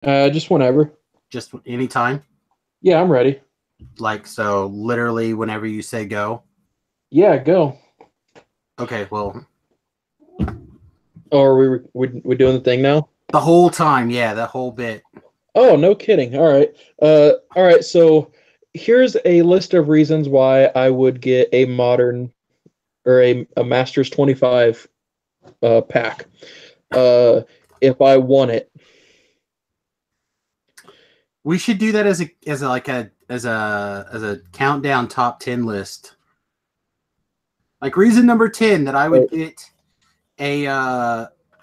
Just whenever. Just anytime? Yeah, I'm ready. Like, so literally whenever you say go? Yeah, go. Okay, well, Oh, are we doing the thing now? the whole time, yeah, the whole bit. Oh, no kidding. All right. All right. So here's a list of reasons why I would get a modern or a Masters 25 pack. Uh, if I won it. We should do that as a countdown top 10 list. Like reason number 10 that I would get a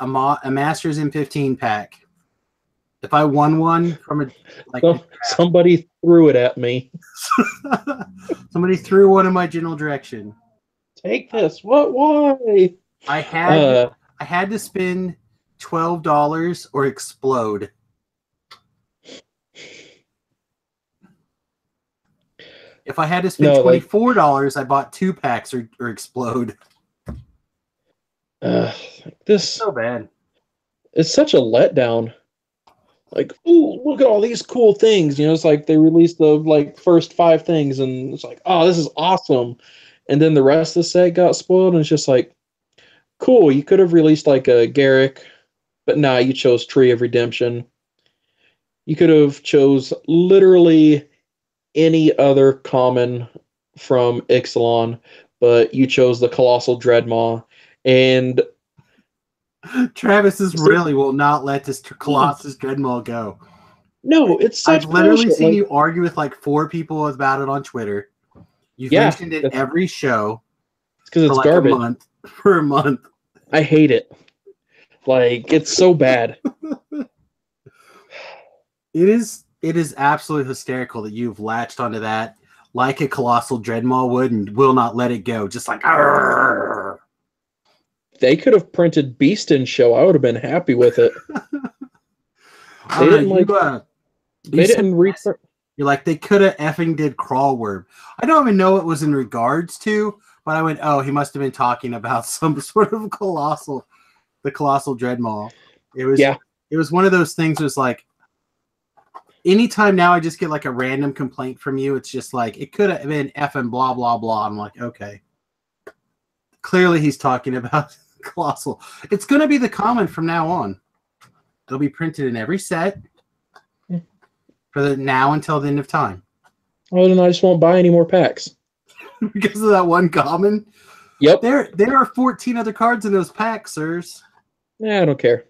Masters M15 pack. If I won one from a So somebody threw it at me. somebody threw one in my general direction. Take this. What? Why? I had Uh, I had to spend $12 or explode. If I had to spend no, like $24, I bought 2 packs or explode. uh, this So bad. is such a letdown. Like, ooh, look at all these cool things. It's like they released the like first five things, and it's like, oh, this is awesome. And then the rest of the set got spoiled, and it's just like, cool. You could have released like a Garrick, but nah, you chose Tree of Redemption. You could have chose literally any other common from Ixalan, but you chose the Colossal Dreadmaw. And Travis is really will not let this Colossus Dreadmaul go. no, it's I've such literally bullshit. seen Like, you argue with like 4 people about it on Twitter. You've yeah, mentioned it it's every show because for it's like a garbage. month. For a month. I hate it. Like, it's so bad. It is absolutely hysterical that you've latched onto that like a colossal Dreadmaul would and will not let it go. Just like arrgh. They could have printed Beast in show. I would have been happy with it. I They don't know. didn't like. You They said didn't reprint. you're like they could have effing did crawl worm. I don't even know what it was in regards to, but I went, oh, he must have been talking about some sort of the colossal Dreadmaul. It was Yeah, it was one of those things. Was like anytime now I just get like a random complaint from you. It's just like it could have been effing blah blah blah. I'm like, okay, clearly he's talking about colossal. It's going to be the common from now on. They'll be printed in every set for the now until the end of time. well, then I just won't buy any more packs. Because of that one common. Yep. There are 14 other cards in those packs, sirs. Yeah, I don't care.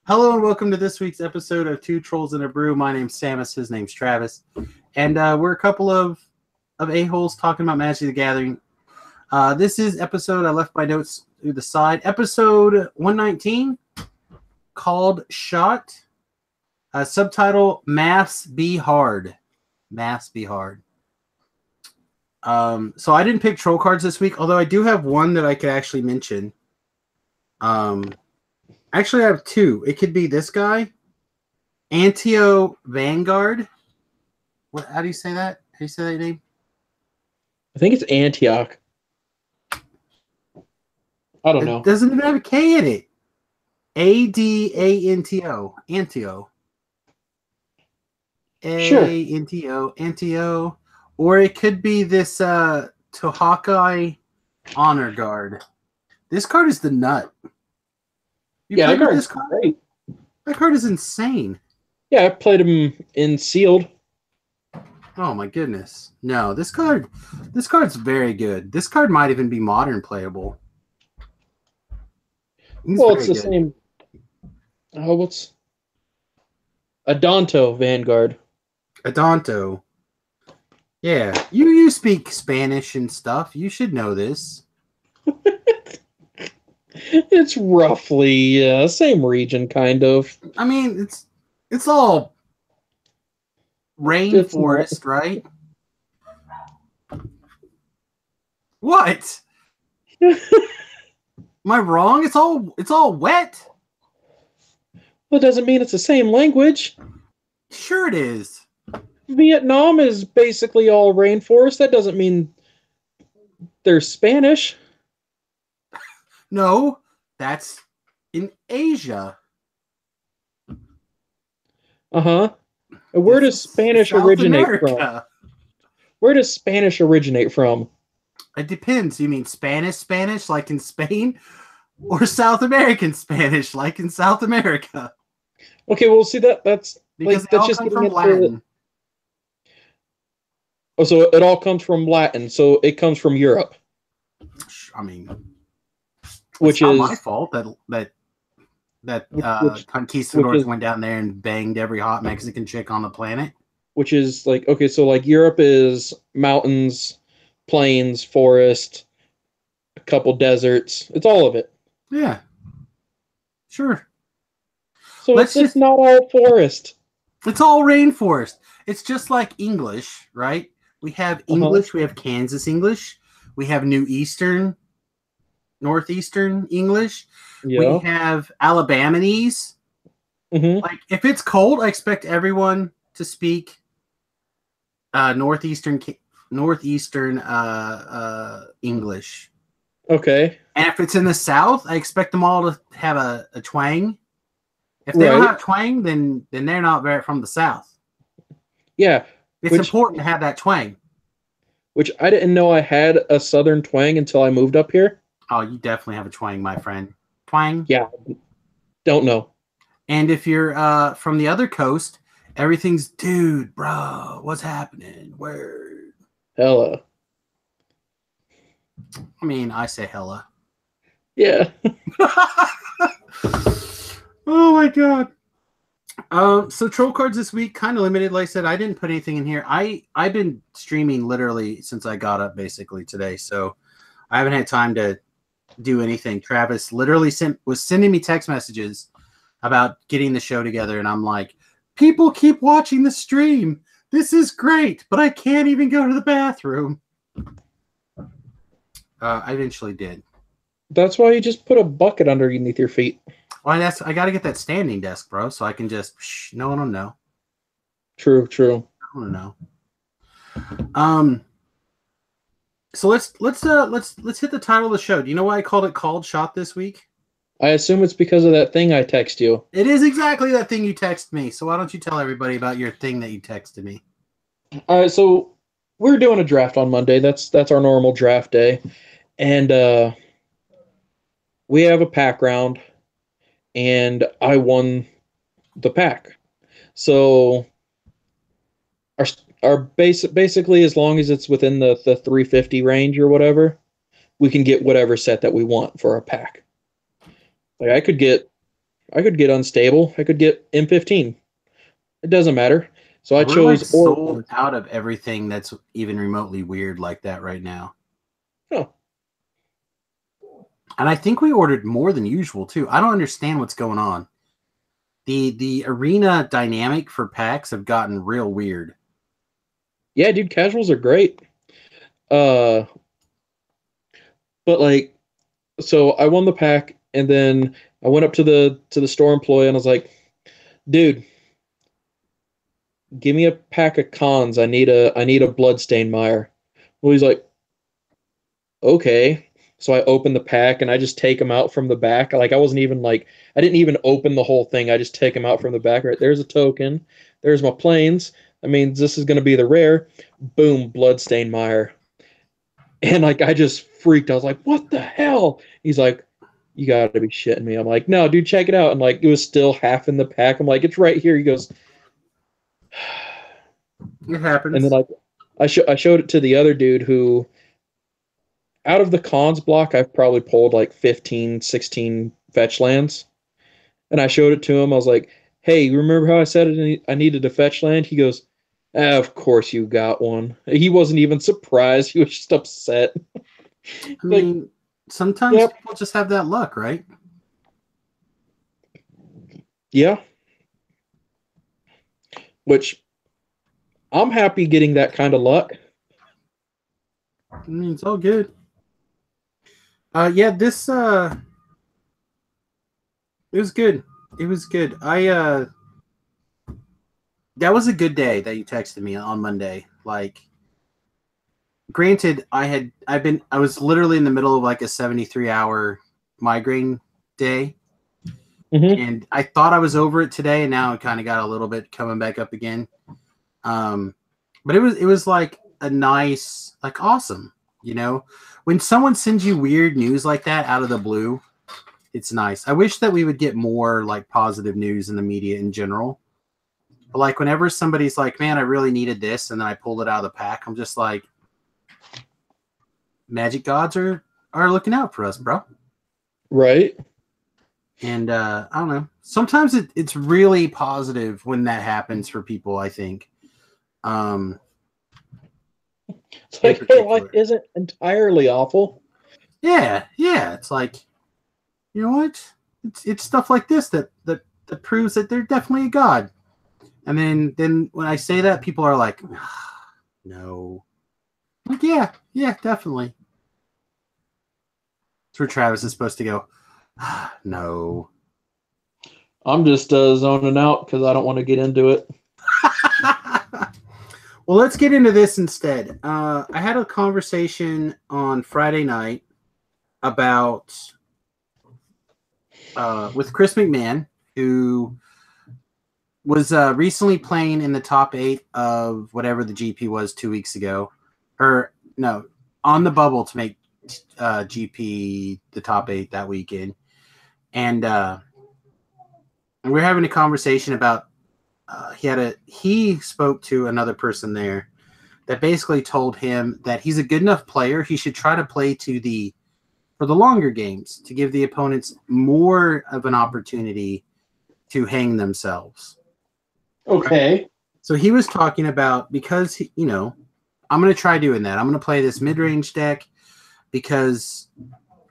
Hello and welcome to this week's episode of Two Trolls and a Brew. My name's Samus, his name's Travis. And we're a couple of a-holes talking about Magic the Gathering. This is episode, I left my notes to the side, episode 119, called Shot. Subtitle, Maths Be Hard. Maths Be Hard. So I didn't pick troll cards this week, although I do have one that I could actually mention. Actually, I have two. It could be this guy, Antio Vanguard. How do you say that? How do you say that name? I think it's Antioch. I don't It know. doesn't even have a K in it. Adanto. Antio. Sure. Antio. Antio. Or it could be this Tohakai Honor Guard. This card is the nut. Yeah, that card's great. That card is insane. Yeah, I played him in sealed. Oh my goodness. No, this card's very good. This card might even be modern playable. Well, it's the same. Oh, what's Adanto Vanguard? Adanto. Yeah, you speak Spanish and stuff. You should know this. It's roughly same region, kind of. I mean, it's all rainforest, right? What? Am I wrong? It's all wet. Well, it doesn't mean it's the same language. Sure it is. Vietnam is basically all rainforest. That doesn't mean they're Spanish. No, that's in Asia. Uh-huh. Where This does is Spanish South originate from? America. Where does Spanish originate from? It depends. You mean Spanish, like in Spain, or South American Spanish, like in South America? Okay, well, see that's Because like they that's all just come getting from into. Latin. Oh, so it all comes from Latin. So it comes from Europe, I mean, it's which not my is fault that which which conquistadors is went down there and banged every hot Mexican chick on the planet. which is like okay, so like Europe is mountains, plains, forest, a couple deserts. It's all of it. Yeah, sure. So Let's it's just, not all forest. it's all rainforest. It's just like English, right? We have Uh-huh. English, we have Kansas English, we have New Eastern, Northeastern English, we Yeah. have Alabamanese. Mm-hmm. Like, if it's cold, I expect everyone to speak northeastern English. Okay. And if it's in the South, I expect them all to have a twang. If they don't Right. have twang, then they're not very from the South. Yeah. It's Which important to have that twang. which I didn't know I had a southern twang until I moved up here. Oh, you definitely have a twang, my friend. Twang. Yeah. Don't know. And if you're from the other coast, everything's dude, bro. What's happening? Where? Hella. I mean, I say hella. Yeah. Oh my god. So troll cards this week kind of limited. Like I said, I didn't put anything in here. I've been streaming literally since I got up basically today, so I haven't had time to do anything. Travis literally was sending me text messages about getting the show together, and I'm like, people keep watching the stream. This is great, but I can't even go to the bathroom. I eventually did. That's why you just put a bucket underneath your feet. Well, I got to get that standing desk, bro, so I can just no one will know. True, true. I don't know. So let's hit the title of the show. Do you know why I called it Called Shot this week? I assume it's because of that thing I text you. It is exactly that thing you texted me. So why don't you tell everybody about your thing that you texted me? All right, so we're doing a draft on Monday. That's our normal draft day, and we have a pack round, and I won the pack. So our basically as long as it's within the 350 range or whatever, we can get whatever set that we want for our pack. Like I could get unstable. I could get M15. It doesn't matter. So I We're like chose sold or. out of everything that's even remotely weird like that right now. Oh, And I think we ordered more than usual too. I don't understand what's going on. The arena dynamic for packs have gotten real weird. yeah, dude, casuals are great. Uh, but like, so I won the pack, and then I went up to the store employee and I was like, dude, give me a pack of cons. I need a bloodstain mire. Well, he's like, okay. So I open the pack and I just take them out from the back. Like I wasn't even like I didn't even open the whole thing. I just take them out from the back. Right there's a token. There's my planes. That means this is going to be the rare. Boom, bloodstain mire. And like I just freaked. I was like, what the hell? He's like, you got to be shitting me. I'm like, no, dude, check it out. And like it was still half in the pack. I'm like, it's right here. He goes, It and then happens. like I showed it to the other dude who out of the cons block, I've probably pulled like 15, 16 fetch lands. And I showed it to him. I was like, hey, remember how I said I needed a fetch land? He goes, of course you got one. He wasn't even surprised. He was just upset. I Like, mean, sometimes yep, people just have that luck, right? yeah. Which I'm happy getting that kind of luck. I mean, it's all good. Yeah, this it was good. It was good. That was a good day that you texted me on Monday. Like, granted, I was literally in the middle of like a 73-hour migraine day. And I thought I was over it today, and now it kind of got a little bit coming back up again. But it was like a nice, like awesome, you know, when someone sends you weird news like that out of the blue, it's nice. I wish that we would get more like positive news in the media in general. But like whenever somebody's like, man, I really needed this, and then I pulled it out of the pack, I'm just like, magic gods are looking out for us, bro. Right. And I don't know. Sometimes it's really positive when that happens for people, I think. It's like their life isn't entirely awful. Yeah. It's like, you know what? It's stuff like this that proves that they're definitely a god. And then when I say that, people are like, no. Like, yeah, definitely. That's where Travis is supposed to go, no. I'm just zoning out because I don't want to get into it. Well, let's get into this instead. I had a conversation on Friday night about with Chris McMahon, who was recently playing in the top 8 of whatever the GP was 2 weeks ago. Or, no, on the bubble to make GP the top 8 that weekend. And we're having a conversation about he spoke to another person there that basically told him that he's a good enough player. He should try to play for the longer games to give the opponents more of an opportunity to hang themselves. Okay. So he was talking about, because, I'm going to try doing that. I'm going to play this mid-range deck because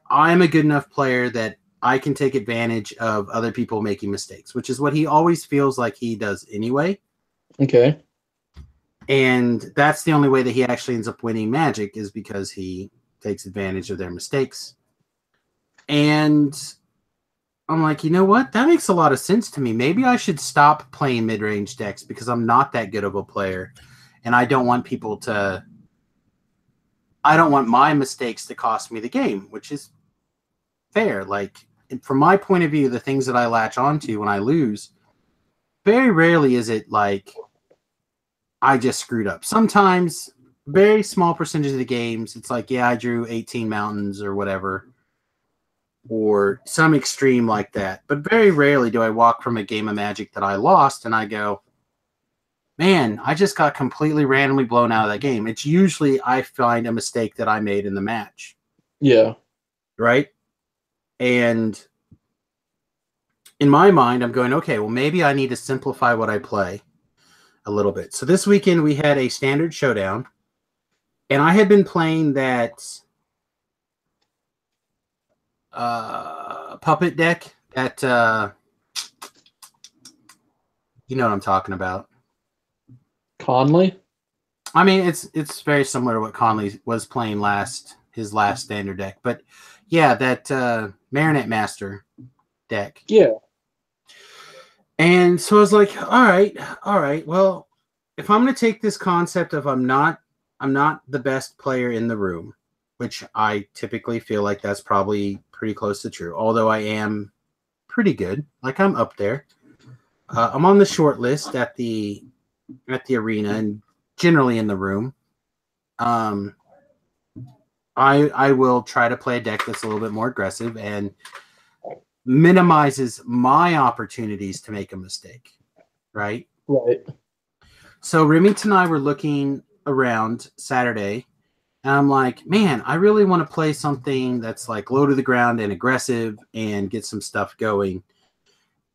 I'm a good enough player that I can take advantage of other people making mistakes, which is what he always feels like he does anyway. Okay. And that's the only way that he actually ends up winning Magic, is because he takes advantage of their mistakes. And I'm like, you know what? That makes a lot of sense to me. Maybe I should stop playing mid-range decks because I'm not that good of a player. And I don't want my mistakes to cost me the game, which is fair. Like, from my point of view, the things that I latch onto when I lose, very rarely is it like I just screwed up. Sometimes, very small percentage of the games, it's like, yeah, I drew 18 mountains or whatever, or some extreme like that. But very rarely do I walk from a game of Magic that I lost and I go, man, I just got completely randomly blown out of that game. It's usually I find a mistake that I made in the match. Yeah. Right? And in my mind, I'm going, okay, well, maybe I need to simplify what I play a little bit. So this weekend we had a standard showdown, and I had been playing that puppet deck that you know what I'm talking about. Conley? I mean, it's very similar to what Conley was playing his last standard deck. But yeah, that Marinette Master deck. Yeah. And so I was like, all right. Well, if I'm going to take this concept of I'm not the best player in the room, which I typically feel like that's probably pretty close to true, although I am pretty good. Like, I'm up there. I'm on the short list at the arena and generally in the room. I will try to play a deck that's a little bit more aggressive and minimizes my opportunities to make a mistake, right? Right. So Remington and I were looking around Saturday, and I'm like, man, I really want to play something that's like low to the ground and aggressive and get some stuff going.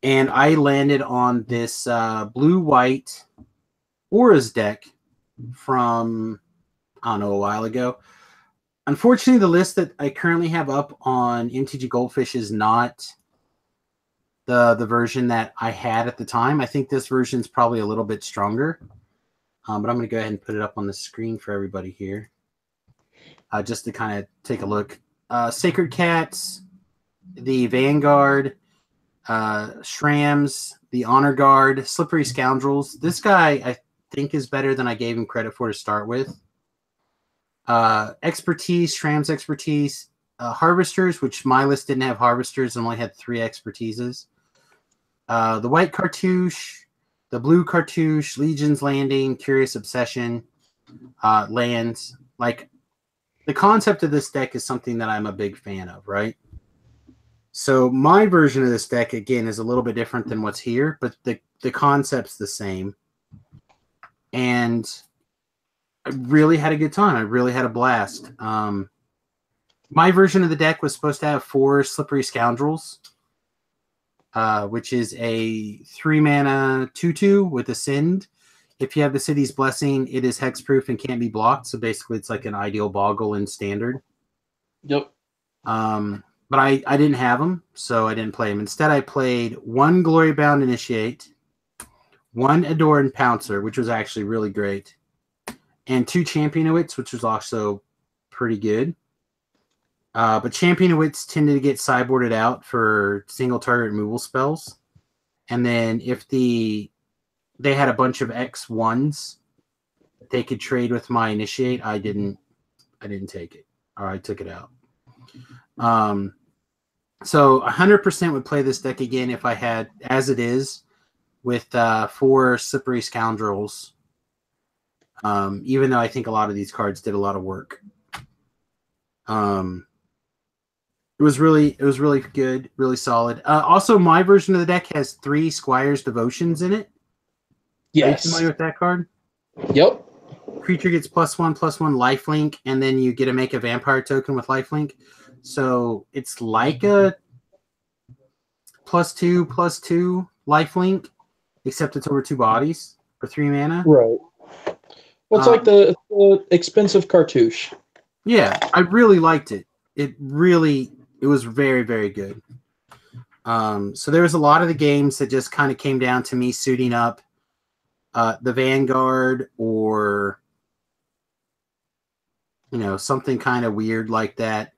And I landed on this blue-white Auras deck from, I don't know, a while ago. Unfortunately, the list that I currently have up on MTG Goldfish is not the version that I had at the time. I think this version is probably a little bit stronger. But I'm going to go ahead and put it up on the screen for everybody here. Just to kind of take a look. Sacred Cats, the Vanguard, Shrams, the Honor Guard, Slippery Scoundrels. This guy, I think, is better than I gave him credit for to start with. Expertise, Shram's Expertise, Harvesters, which my list didn't have Harvesters and only had 3 Expertises. The white cartouche, the blue cartouche, Legion's Landing, Curious Obsession, lands. Like, the concept of this deck is something that I'm a big fan of, right? So my version of this deck, again, is a little bit different than what's here, but the concept's the same. And I really had a good time. I really had a blast. My version of the deck was supposed to have 4 Slippery Scoundrels, which is a 3-mana 2/2 with Ascend. If you have the City's Blessing, it is hexproof and can't be blocked. So basically, it's like an ideal Boggle in Standard. Yep. But I didn't have them, so I didn't play them. Instead, I played 1 Glorybound Initiate, 1 Adorned Pouncer, which was actually really great, and 2 Champion of Wits, which was also pretty good. But Champion of Wits tended to get sideboarded out for single target removal spells. And then if they had a bunch of X1s that they could trade with my Initiate, I didn't take it. Or I took it out. So 100% would play this deck again if I had, as it is, with 4 Slippery Scoundrels. Even though I think a lot of these cards did a lot of work. It was really good, really solid. Also, my version of the deck has 3 Squire's Devotions in it. Yes. Are you familiar with that card? Yep. Creature gets +1/+1 lifelink, and then you get to make a vampire token with lifelink. So it's like a +2/+2 lifelink, except it's over 2 bodies for 3 mana. Right. Well, it's like the expensive cartouche. Yeah, I really liked it. It was very, very good. So there was a lot of the games that just kind of came down to me suiting up the Vanguard or, something kind of weird like that.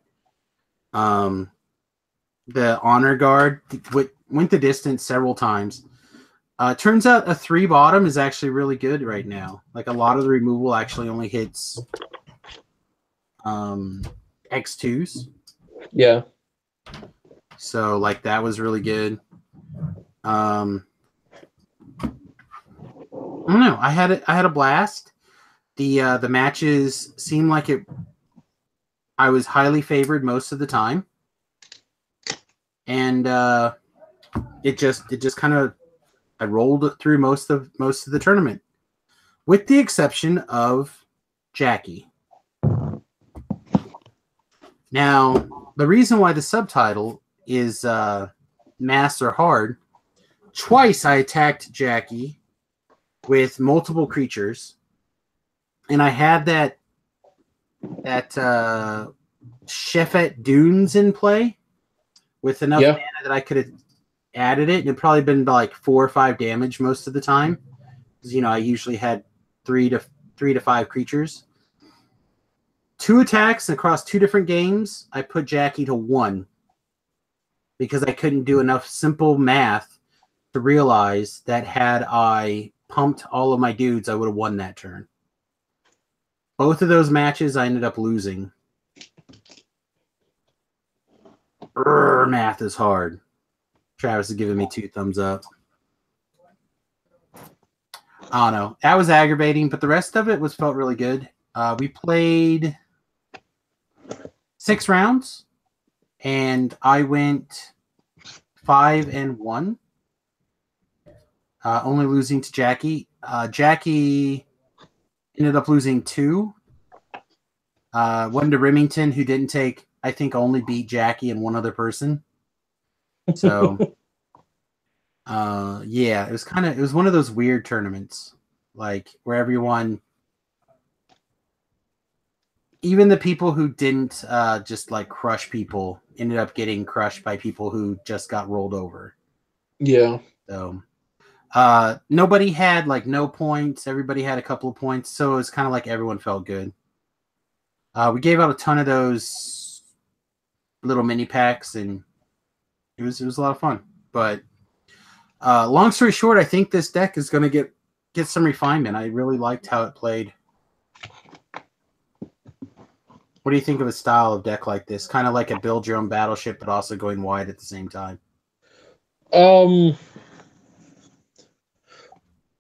The Honor Guard went the distance several times. Turns out a 3 bottom is actually really good right now. Like, a lot of the removal actually only hits X2s. Yeah. So, like, that was really good. I don't know. I had a blast. The matches seemed like I was highly favored most of the time, and it just kind of, I rolled through most of the tournament, with the exception of Jackie. Now, the reason why the subtitle is Mass or Hard, twice I attacked Jackie with multiple creatures, and I had that Shefet Dunes in play with enough mana that I could have added it, and it'd probably been like 4 or 5 damage most of the time, because I usually had 3 to 5 creatures. 2 attacks across 2 different games, I put Jackie to 1 because I couldn't do enough simple math to realize that had I pumped all of my dudes, I would have won that turn. Both of those matches, I ended up losing. Math is hard. Travis is giving me 2 thumbs up. I don't know. That was aggravating, but the rest of it felt really good. We played 6 rounds, and I went 5-1. Only losing to Jackie. Jackie ended up losing 2. One to Remington, who didn't take, I think, only beat Jackie and 1 other person. So, yeah, it was one of those weird tournaments, like, where everyone, even the people who didn't just like crush people, ended up getting crushed by people who just got rolled over. Yeah. So, nobody had like no points. Everybody had a couple of points. So it was kind of like everyone felt good. We gave out a ton of those little mini packs, and it was a lot of fun. But long story short, I think this deck is going to get some refinement. I really liked how it played. What do you think of a style of deck like this? Kind of like a build your own battleship, but also going wide at the same time.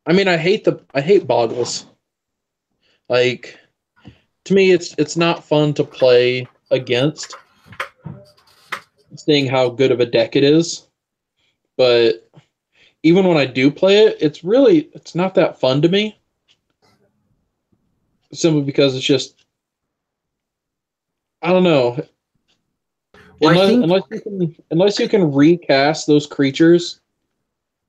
I mean, I hate boggles. Like, to me, it's not fun to play against, seeing how good of a deck it is. But even when I do play it, it's not that fun to me. Simply because it's just, I don't know. Well, I think Unless you can recast those creatures,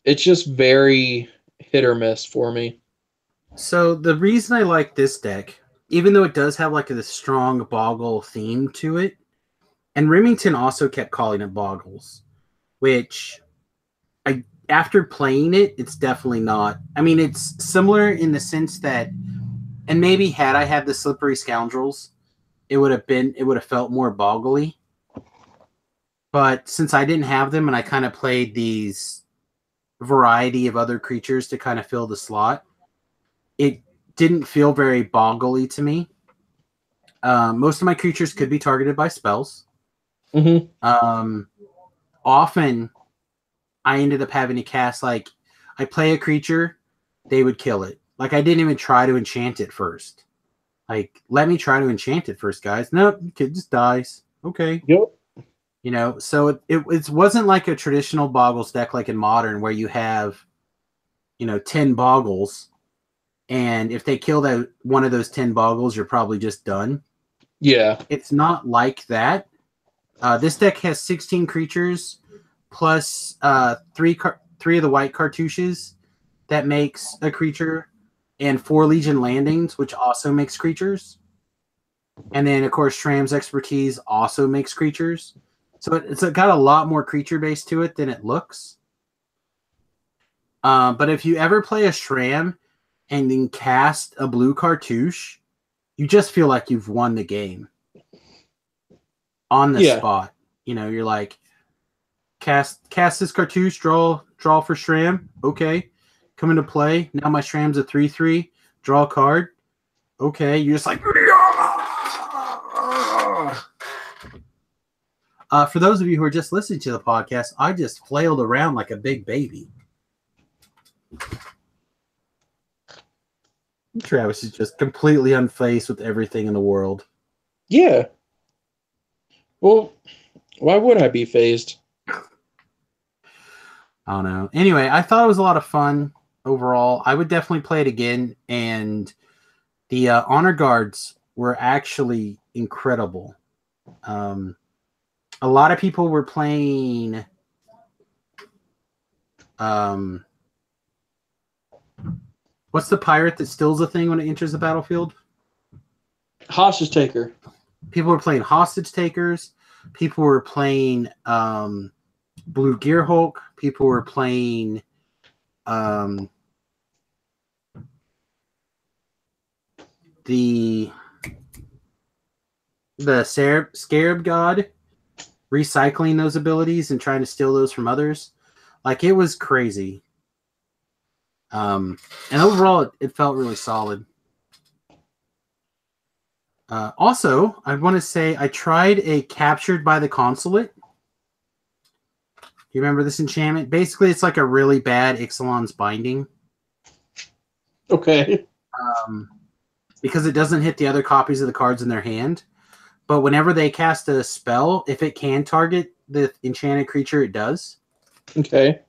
it's just very hit or miss for me. so. The reason I like this deck, even though it does have like a strong Boggle theme to it, and Remington also kept calling it Boggles, which I after playing it, it's definitely not. I mean, it's similar in the sense that, and maybe had I had the Slippery Scoundrels, it would have felt more boggly. But since I didn't have them and I kind of played these variety of other creatures to kind of fill the slot, it didn't feel very boggly to me. Most of my creatures could be targeted by spells. Mm-hmm. Often I ended up having to cast, like, I play a creature, they would kill it. Like, I didn't even try to enchant it first. Like, let me try to enchant it first, guys. Nope, it just dies. Okay. Yep. You know, so it wasn't like a traditional Boggles deck like in Modern where you have, 10 Boggles, and if they kill that one of those 10 Boggles, you're probably just done. Yeah. It's not like that. This deck has 16 creatures plus three of the white cartouches that makes a creature, and 4 Legion landings, which also makes creatures. And then, of course, Shram's expertise also makes creatures. So it's got a lot more creature base to it than it looks. But if you ever play a Shram and then cast a blue cartouche, you just feel like you've won the game on the Yeah. spot. You're like, cast this cartouche, draw for Shram. Okay. Come into play. Now my Shram's a 3/3. Draw a card. Okay. You're just like, for those of you who are just listening to the podcast, I just flailed around like a big baby. Travis is just completely unfazed with everything in the world. Yeah. Well, why would I be phased? I don't know. Anyway, I thought it was a lot of fun overall. I would definitely play it again, and the honor guards were actually incredible. A lot of people were playing what's the pirate that steals a thing when it enters the battlefield? Hostage taker. People were playing hostage takers. People were playing Blue Gear Hulk. People were playing the Scarab God, recycling those abilities and trying to steal those from others. Like, it was crazy. And overall, it felt really solid. Also, I want to say I tried a Captured by the Consulate. You remember this enchantment? Basically, it's like a really bad Ixalan's Binding. Okay. Because it doesn't hit the other copies of the cards in their hand. But whenever they cast a spell, if it can target the enchanted creature, it does. Okay.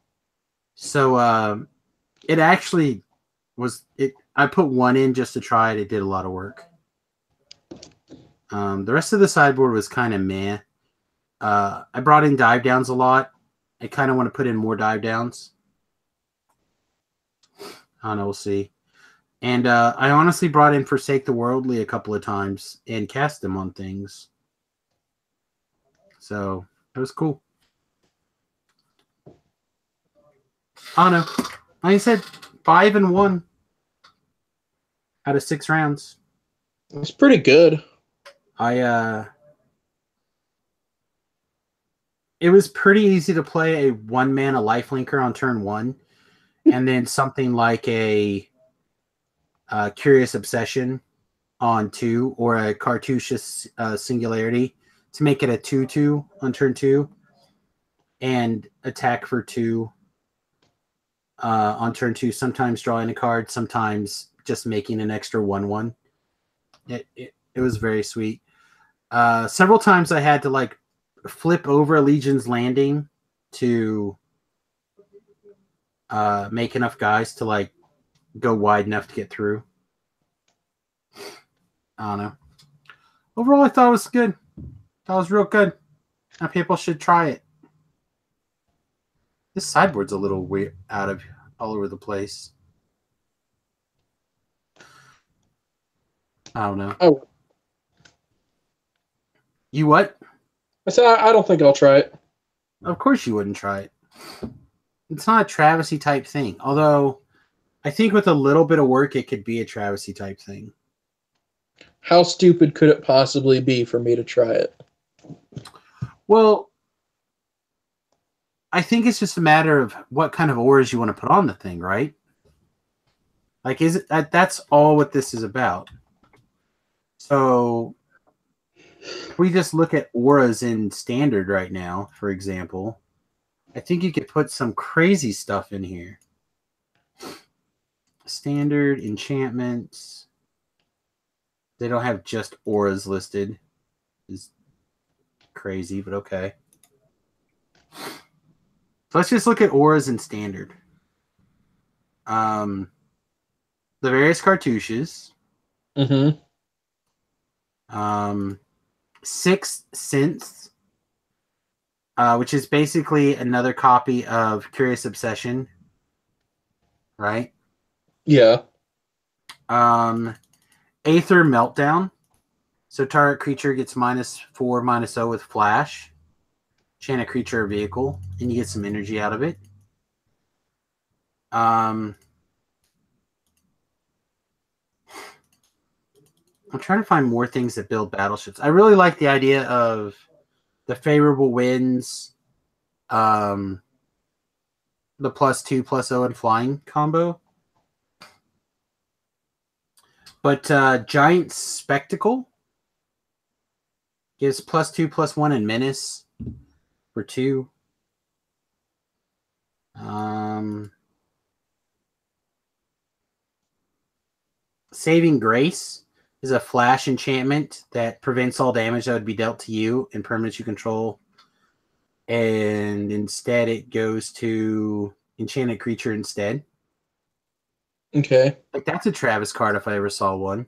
So it actually was it. I put one in just to try it. It did a lot of work. The rest of the sideboard was kind of meh. I brought in dive downs a lot. I kind of want to put in more dive downs. I don't know. We'll see. And I honestly brought in Forsake the Worldly a couple of times and cast them on things. So it was cool. I don't know. Like I said, 5-1 out of 6 rounds. It's pretty good. It was pretty easy to play a 1-mana lifelinker on turn 1, and then something like a Curious Obsession on 2, or a Cartouche Singularity to make it a 2/2 on turn 2, and attack for 2. on turn 2, sometimes drawing a card, sometimes just making an extra 1/1. It was very sweet. Several times I had to like flip over a Legion's Landing to make enough guys to like go wide enough to get through. I don't know. Overall, I thought it was good. That was real good. Now people should try it. This sideboard's a little weird, out of all over the place. I don't know. Oh, You what? I said I don't think I'll try it. Of course you wouldn't try it. It's not a Travesty type thing. Although, I think with a little bit of work, it could be a Travesty type thing. How stupid could it possibly be for me to try it? Well, I think it's just a matter of what kind of auras you want to put on the thing, right? Like, is it that's all what this is about. So, if we just look at auras in Standard right now, for example, I think you could put some crazy stuff in here. Standard enchantments. They don't have just auras listed. Is crazy, but okay. So let's just look at auras in Standard. The various cartouches. Mm-hmm. 6 synths, which is basically another copy of Curious Obsession, right? Yeah. Aether Meltdown. So target creature gets -4/-0 with flash. Chant a creature or vehicle, and you get some energy out of it. I'm trying to find more things that build battleships. I really like the idea of the favorable winds, the +2/+0 and flying combo. But Giant Spectacle gives +2/+1 and menace for 2. Saving Grace is a flash enchantment that prevents all damage that would be dealt to you and permanents you control. And instead it goes to enchanted creature instead. Okay. Like, that's a Travis card if I ever saw one.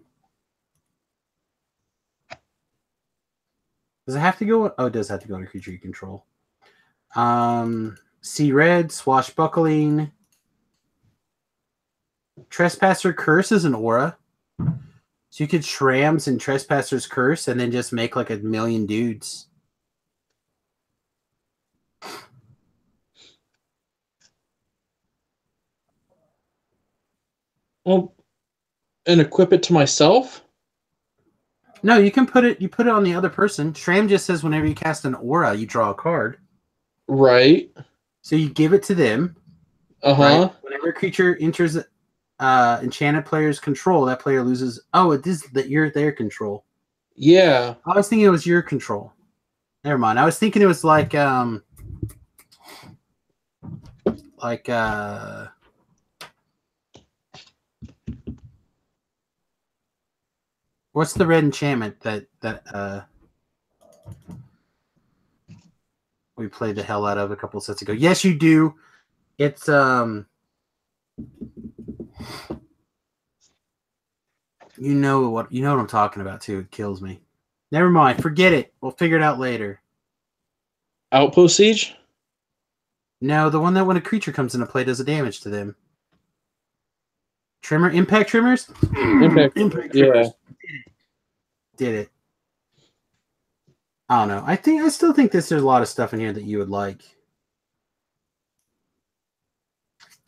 Does it have to go? Oh, it does have to go on a creature you control. See Red, Swashbuckling. Trespasser Curse is an aura. So you could Shrams and Trespasser's Curse and then just make like 1,000,000 dudes. Well, and equip it to myself? No, you can put it on the other person. Shram just says whenever you cast an aura, you draw a card. Right. So you give it to them. Uh-huh. Right? Whenever a creature enters enchanted player's control, that player loses. Oh, it is that you're their control. Yeah. I was thinking it was your control. Never mind. I was thinking it was like what's the red enchantment that we played the hell out of a couple sets ago? Yes, you do. It's you know what I'm talking about too. It kills me. Never mind. Forget it. We'll figure it out later. Outpost Siege? No, the one that when a creature comes into play does a damage to them. Impact trimmers? Impact Impact trimmers. Yeah. Did it. I don't know. I still think there's a lot of stuff in here that you would like.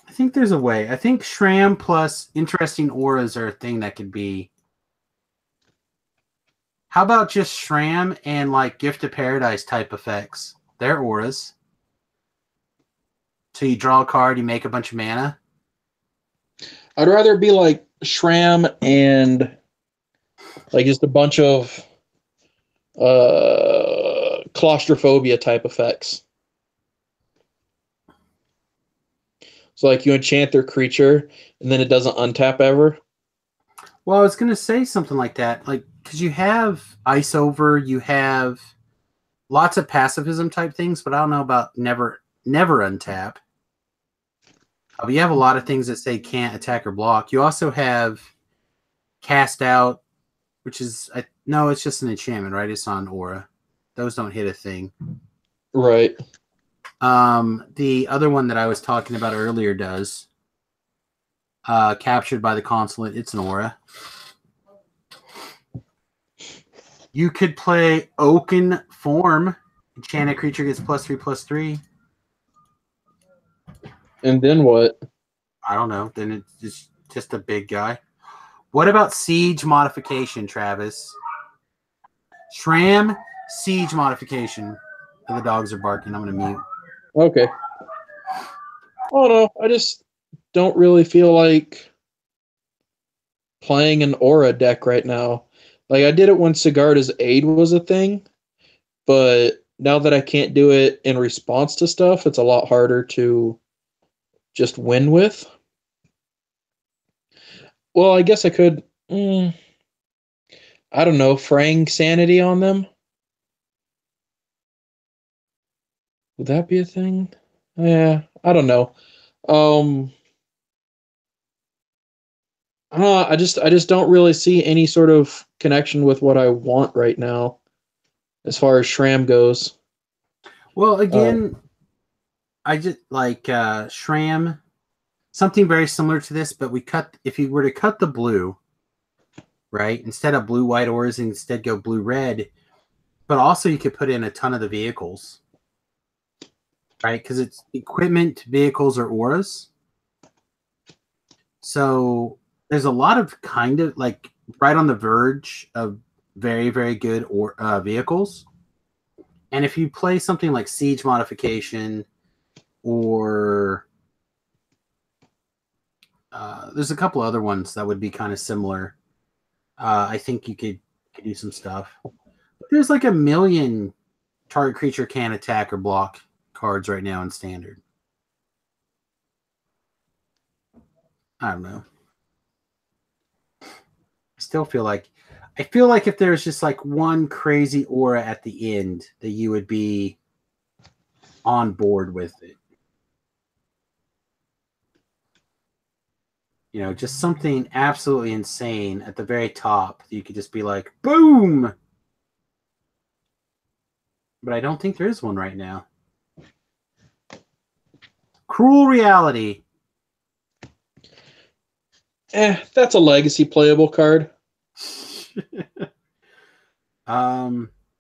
I think there's a way. I think Shram plus interesting auras are a thing that could be. How about just Shram and like Gift of Paradise type effects? They're auras. So you draw a card, you make a bunch of mana. I'd rather be like Shram and like just a bunch of claustrophobia type effects. So like you enchant their creature and then it doesn't untap ever. Well, I was going to say something like that. Like, because you have Ice Over, you have lots of pacifism type things, but I don't know about never untap. But you have a lot of things that say can't attack or block. You also have Cast Out, which is no, it's just an enchantment, right? It's on aura. Those don't hit a thing. Right. The other one that I was talking about earlier does. Captured by the Consulate. It's an aura. You could play Oaken Form. Enchanted creature gets +3/+3. And then what? I don't know. Then it's just a big guy. What about Siege Modification, Travis? Shram Siege Modification. Oh, the dogs are barking. I'm going to mute. Okay. Oh no, I just don't really feel like playing an aura deck right now. Like I did it when Sigarda's Aid was a thing, but now that I can't do it in response to stuff, it's a lot harder to just win with. Well, I guess I could. I don't know. Fraying Sanity on them. Would that be a thing? Yeah, I don't know. Um, I just don't really see any sort of connection with what I want right now, as far as Shram goes. Well, again, I just like Shram, something very similar to this, but if you were to cut the blue, right, instead of blue white auras, instead go blue red, but also you could put in a ton of the vehicles, right? Because it's equipment, vehicles, or auras. So there's a lot of kind of like right on the verge of very, very good vehicles. And if you play something like Siege Modification or there's a couple other ones that would be kind of similar. I think you could do some stuff. But there's like a million target creature can attack or block cards right now in Standard. I don't know. I feel like if there's just like one crazy aura at the end that you would be on board with it. You know, just something absolutely insane at the very top. You could just be like, boom! But I don't think there is one right now. Cruel Reality. That's a legacy playable card.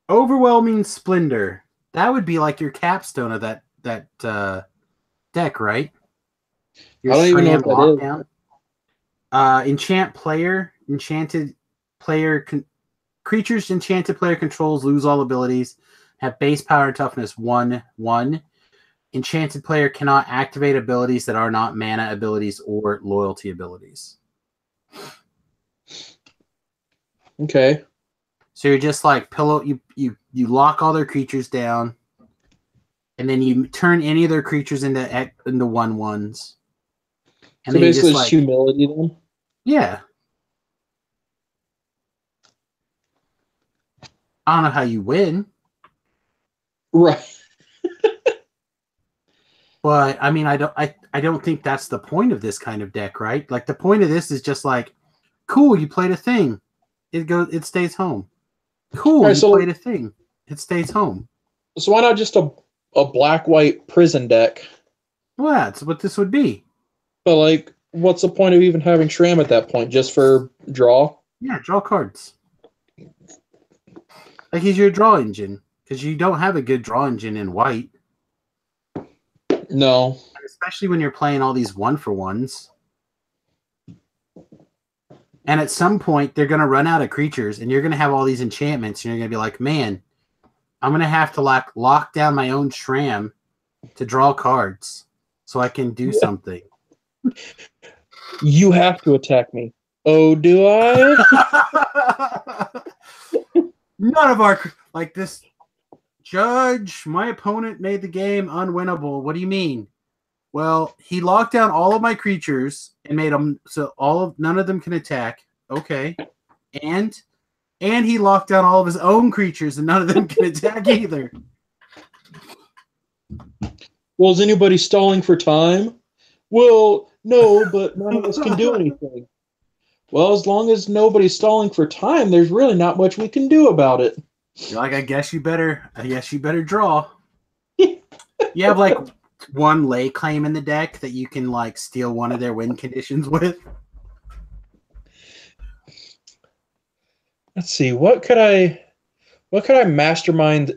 Overwhelming Splendor. That would be like your capstone of that deck, right? Your I don't even know what that lockdown. Enchanted player creatures enchanted player controls lose all abilities, have base power and toughness 1/1. Enchanted player cannot activate abilities that are not mana abilities or loyalty abilities. Okay. So you're just like you lock all their creatures down, and then you turn any of their creatures into 1/1s. And so then basically, you just humility them. Yeah. I don't know how you win. Right. But I mean, I don't think that's the point of this kind of deck, right? Like the point of this is just like, cool, you played a thing. It stays home. Cool, Right, you played a thing. It stays home. So why not just a black-white prison deck? Well, that's what this would be. But like, what's the point of even having Shram at that point? Just for draw? Yeah, draw cards. Like he's your draw engine. Because you don't have a good draw engine in white. No. Especially when you're playing all these 1-for-1s. And at some point, they're going to run out of creatures, and you're going to have all these enchantments, and you're going to be like, man, I'm going to have to lock down my own Shram to draw cards so I can do something. You have to attack me. Oh, do I? None of our... Like this... Judge, my opponent made the game unwinnable. What do you mean? Well, he locked down all of my creatures and made them so none of them can attack. Okay, and he locked down all of his own creatures and none of them can attack either. Well, is anybody stalling for time? Well, no, but none of us can do anything. Well, as long as nobody's stalling for time, there's really not much we can do about it. You're like, I guess you better draw. You have like one lay claim in the deck that you can like steal one of their win conditions with. Let's see, what could I mastermind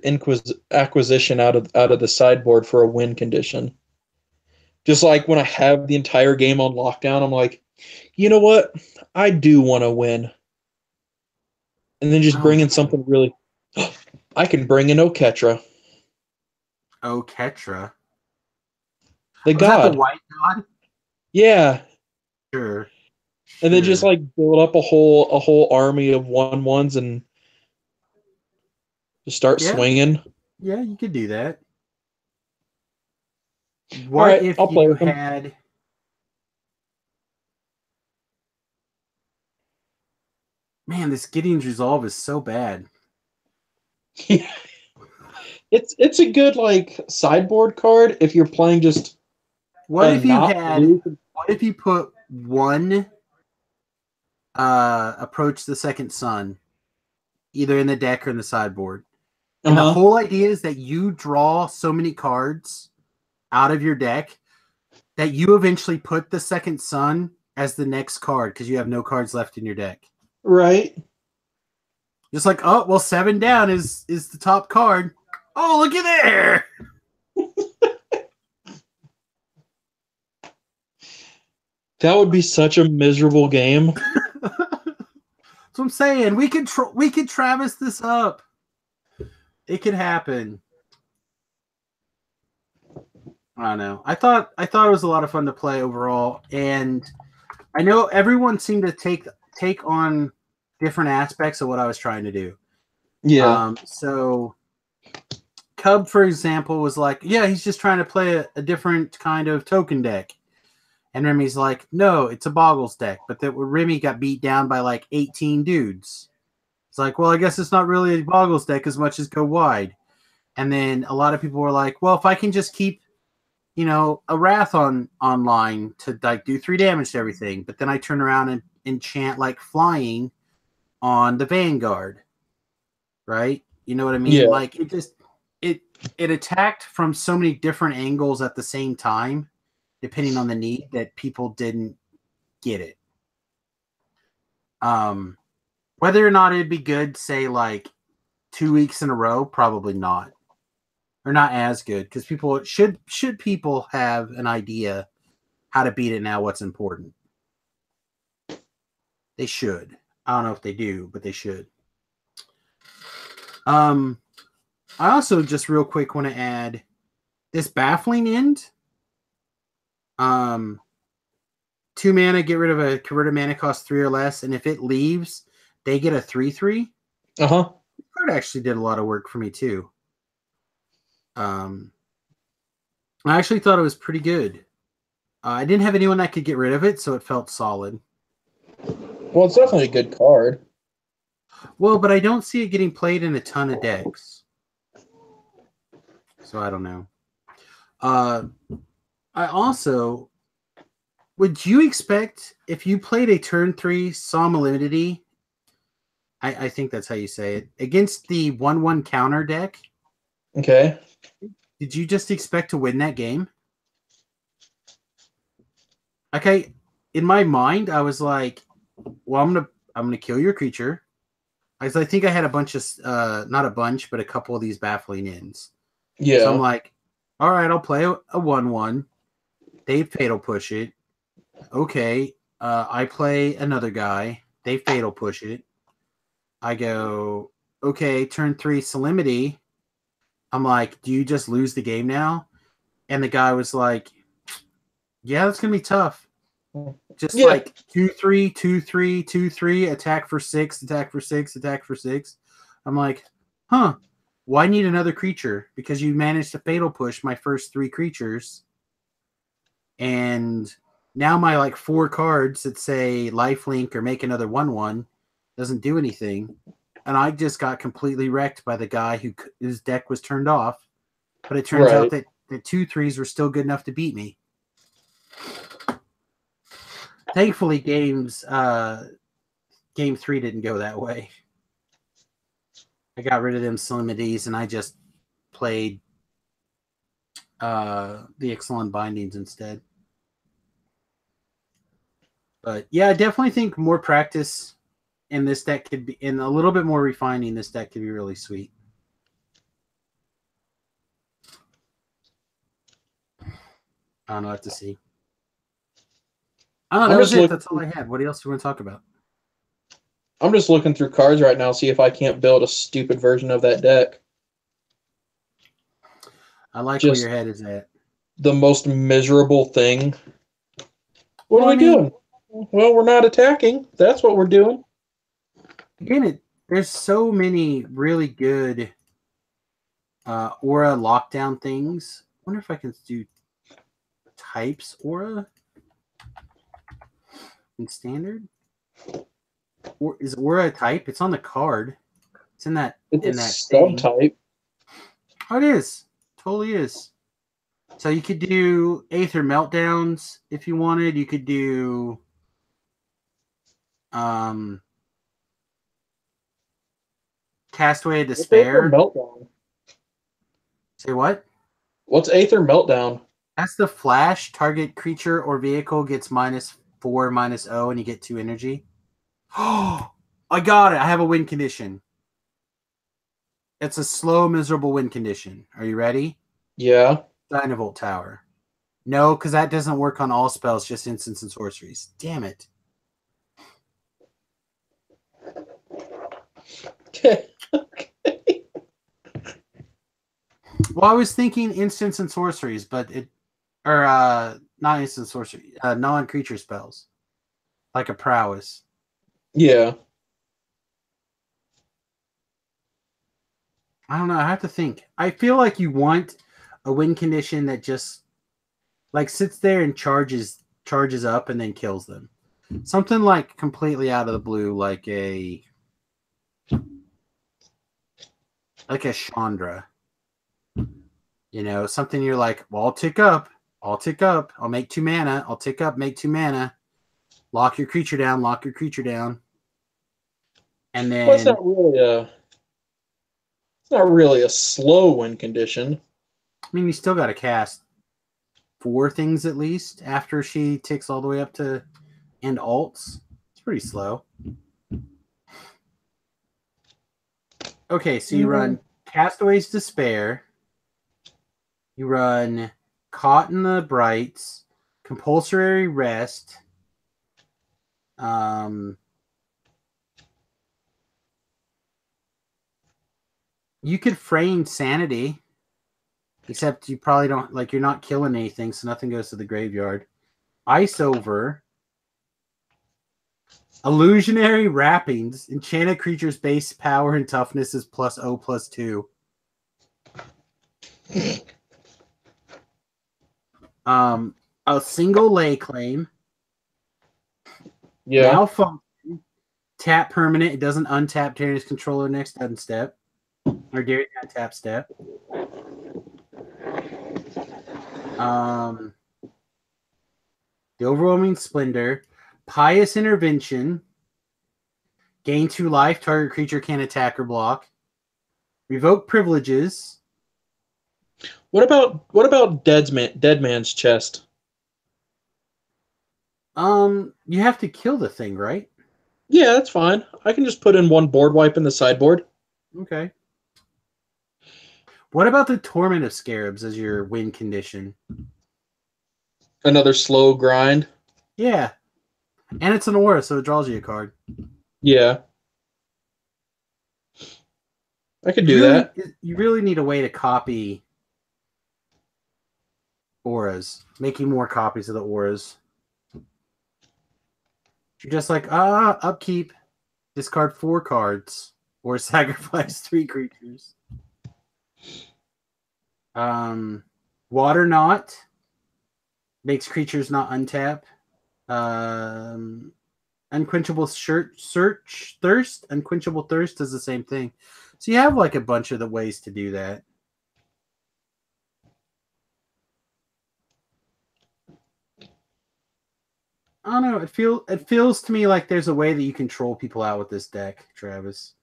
acquisition out of the sideboard for a win condition? Just like when I have the entire game on lockdown, I'm like, you know what? I do want to win. And then just bring in something really. I can bring in Oketra. Oketra? The god. That the white god? Yeah. Sure. And then just like build up a whole army of 1/1s and just start swinging. Yeah, you could do that. What if you had... Man, this Gideon's Resolve is so bad. Yeah. It's a good like sideboard card if you're playing just. What if you put one Approach the Second Sun either in the deck or in the sideboard? And the whole idea is that you draw so many cards out of your deck that you eventually put the Second Sun as the next card because you have no cards left in your deck. Right. Just like, oh, well, 7 down is the top card. Oh, look at there. That would be such a miserable game. That's what I'm saying. We could Travis this up. It could happen. I don't know. I thought it was a lot of fun to play overall, and I know everyone seemed to take on different aspects of what I was trying to do. Yeah. So Cub, for example, was like, yeah, he's just trying to play a different kind of token deck. And Remy's like, no, it's a Boggles deck. But that Remy got beat down by like 18 dudes. It's like, well, I guess it's not really a Boggles deck as much as go wide. And then a lot of people were like, well, if I can just keep, a Wrath online to like do 3 damage to everything, but then I turn around and enchant like flying on the Vanguard, right? You know what I mean? Yeah. Like it attacked from so many different angles at the same time, depending on the need, that people didn't get it. Whether or not it'd be good, say like 2 weeks in a row, probably not. Or not as good, because people should people have an idea how to beat it now, what's important. They should. I don't know if they do, but they should. I also just real quick want to add this Baffling End. 2 mana, get rid of a converted mana cost 3 or less, and if it leaves, they get a 3/3. This card actually did a lot of work for me too. I actually thought it was pretty good. I didn't have anyone that could get rid of it, so it felt solid. Well, it's definitely a good card. Well, but I don't see it getting played in a ton of decks. So I don't know. I also... Would you expect, if you played a turn 3 Psalm Malignity, I think that's how you say it, against the 1/1 counter deck? Okay. Did you just expect to win that game? Okay, in my mind, I was like, well, I'm gonna kill your creature. I think I had a bunch of not a bunch, but a couple of these Baffling Ends. Yeah. So I'm like, all right, I'll play a 1/1. They Fatal Push it. Okay, I play another guy. They Fatal Push it. I go, okay, turn 3 Solemnity. I'm like, do you just lose the game now? And the guy was like, yeah, that's going to be tough. Just like 2/3, 2/3, 2/3, attack for 6, attack for 6, attack for 6. I'm like, huh, why need another creature? Because you managed to Fatal Push my first 3 creatures. And now my like 4 cards that say lifelink or make another 1/1 doesn't do anything. And I just got completely wrecked by the guy whose deck was turned off. But it turns out that the 2/3s were still good enough to beat me. Thankfully, game 3 didn't go that way. I got rid of them Solemnities and I just played the Ixalan Bindings instead. But yeah, I definitely think more practice in this deck could be, and a little bit more refining this deck could be really sweet. I don't know what to see. Oh, that was it. That's all I had. What else do you want to talk about? I'm just looking through cards right now, see if I can't build a stupid version of that deck. I like where your head is at. The most miserable thing. What are we doing? Well, we're not attacking. That's what we're doing. Again, there's so many really good aura lockdown things. I wonder if I can do types aura in standard. Or is aura a type? It's on the card. It's in that. It's in that subtype. Oh, it is. Totally is. So you could do Aether Meltdowns if you wanted. You could do Castaway Despair. Aether Meltdown? Say what? What's Aether Meltdown? That's the flash. Target creature or vehicle gets -4/-0, and you get 2 energy. Oh, I got it. I have a win condition. It's a slow, miserable win condition. Are you ready? Yeah. Dynavolt Tower. No, because that doesn't work on all spells, just instants and sorceries. Damn it. Okay. Well, I was thinking instants and sorceries, but not instant sorcery, non-creature spells, like a prowess. Yeah. I don't know. I have to think. I feel like you want a win condition that just like sits there and charges up and then kills them. Something like completely out of the blue, like a Chandra. You know, something you're like, well, I'll tick up. I'll make 2 mana. I'll tick up, make 2 mana. Lock your creature down. And then well, it's not really a slow win condition. I mean, you still got to cast 4 things at least after she ticks all the way up to end alts. It's pretty slow. Okay, so you run Castaway's Despair. You run Caught in the Brights, Compulsory Rest. You could frame Sanity, except you probably don't, like, you're not killing anything, so nothing goes to the graveyard. Ice Over. Illusionary Wrappings. Enchanted creature's base power and toughness is +0/+2. A single lay claim. Yeah. Malfunction. Tap permanent. It doesn't untap during its controller next unstep. Or during that tap step. The Overwhelming Splendor. Pious Intervention. Gain 2 life. Target creature can't attack or block. Revoke Privileges. What about Dead Man's Chest? You have to kill the thing, right? Yeah, that's fine. I can just put in 1 board wipe in the sideboard. Okay. What about the Torment of Scarabs as your win condition? Another slow grind. Yeah. And it's an aura, so it draws you a card. Yeah. I could do that. You really need a way to copy auras. Making more copies of the auras. You're just like, upkeep. Discard 4 cards. Or sacrifice 3 creatures. Water Knot. Makes creatures not untap. Unquenchable thirst. Unquenchable thirst does the same thing. So you have like a bunch of the ways to do that. I don't know. It feels to me like there's a way that you can troll people out with this deck, Travis.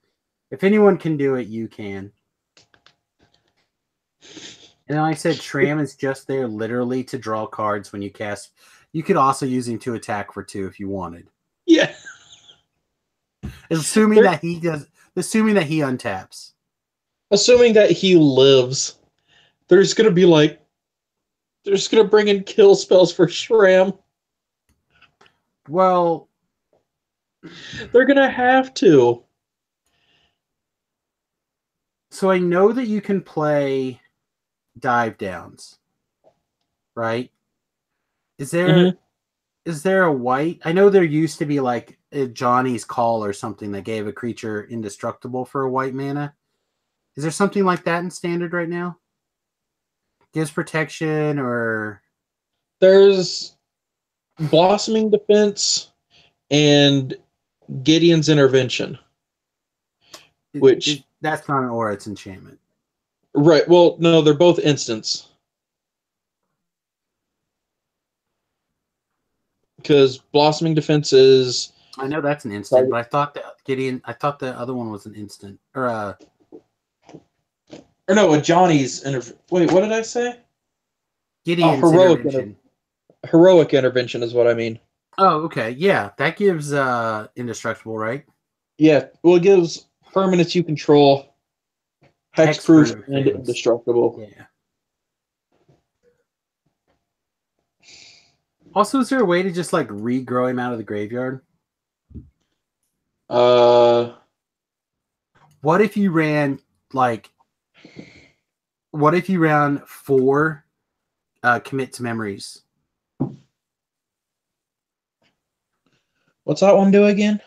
If anyone can do it, you can. And like I said, Shram is just there literally to draw cards when you cast. You could also use him to attack for 2 if you wanted. Yeah. Assuming that he untaps. Assuming that he lives, they're just gonna bring in kill spells for Shram. Well, they're gonna have to. So I know that you can play dive downs, right? Is there a white? I know there used to be like a Johnny's Call or something that gave a creature indestructible for a white mana. Is there something like that in standard right now? Gives protection or there's Blossoming Defense and Gideon's Intervention. That's not an aura, it's enchantment. Right. Well, no, they're both instants. Because Blossoming Defense is... I know that's an instant, but I thought the other one was an instant. Or no, a Johnny's... Wait, what did I say? Gideon's Intervention. Heroic Intervention is what I mean. Oh, okay. Yeah, that gives indestructible, right? Yeah, well, it gives permanents you control hexproof and indestructible. Yeah. Also, is there a way to just like regrow him out of the graveyard? What if you ran 4 commit to memories? What's that one do again?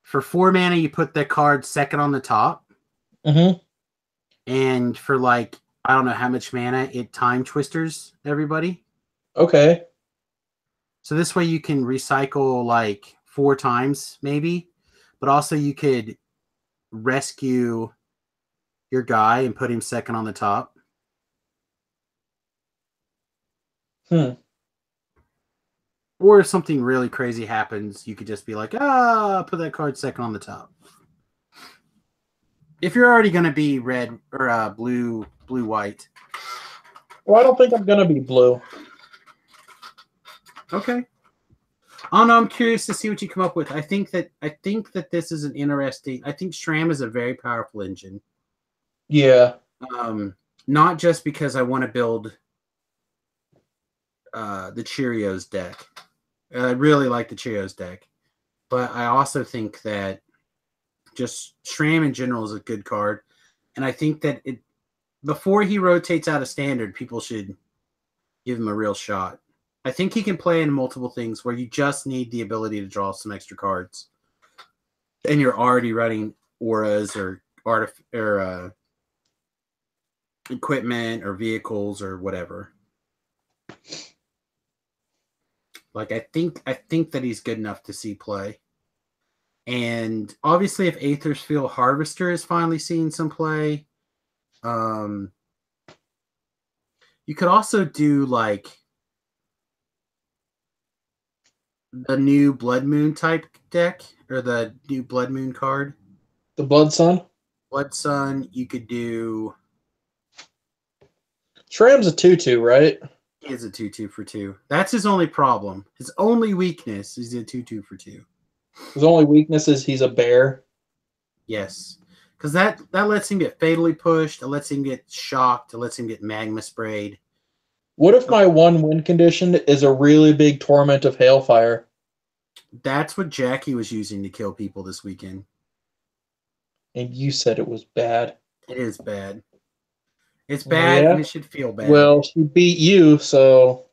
For 4 mana, you put the card second on the top. Mm-hmm. And for I don't know how much mana, it time twisters everybody. Okay. So this way you can recycle 4 times maybe, but also you could rescue your guy and put him second on the top. Or if something really crazy happens, you could just be like, put that card second on the top. If you're already going to be red or blue, white. Well, I don't think I'm going to be blue. Okay. Oh no, I'm curious to see what you come up with. I think that this is an interesting. I think Shram is a very powerful engine. Yeah. Not just because I want to build the Cheerios deck. I really like the Cheerios deck, but I also think that just Shram in general is a good card, and I think that before he rotates out of standard, people should give him a real shot. I think he can play in multiple things where you just need the ability to draw some extra cards, and you're already running auras or equipment or vehicles or whatever. I think that he's good enough to see play. And obviously, if Aether's Field Harvester is finally seeing some play, you could also do the new Blood Moon type deck, or the new Blood Moon card. The Blood Sun? Blood Sun, you could do... Shram's a 2/2, right? He is a 2/2 for 2. That's his only problem. His only weakness is a 2/2 for 2. His only weakness is he's a bear? Yes. Because that lets him get fatally pushed, it lets him get shocked, it lets him get magma sprayed. What if my 1 win condition is a really big torment of hailfire? That's what Jackie was using to kill people this weekend. And you said it was bad. It is bad. It's bad, and it should feel bad. Well, she beat you, so...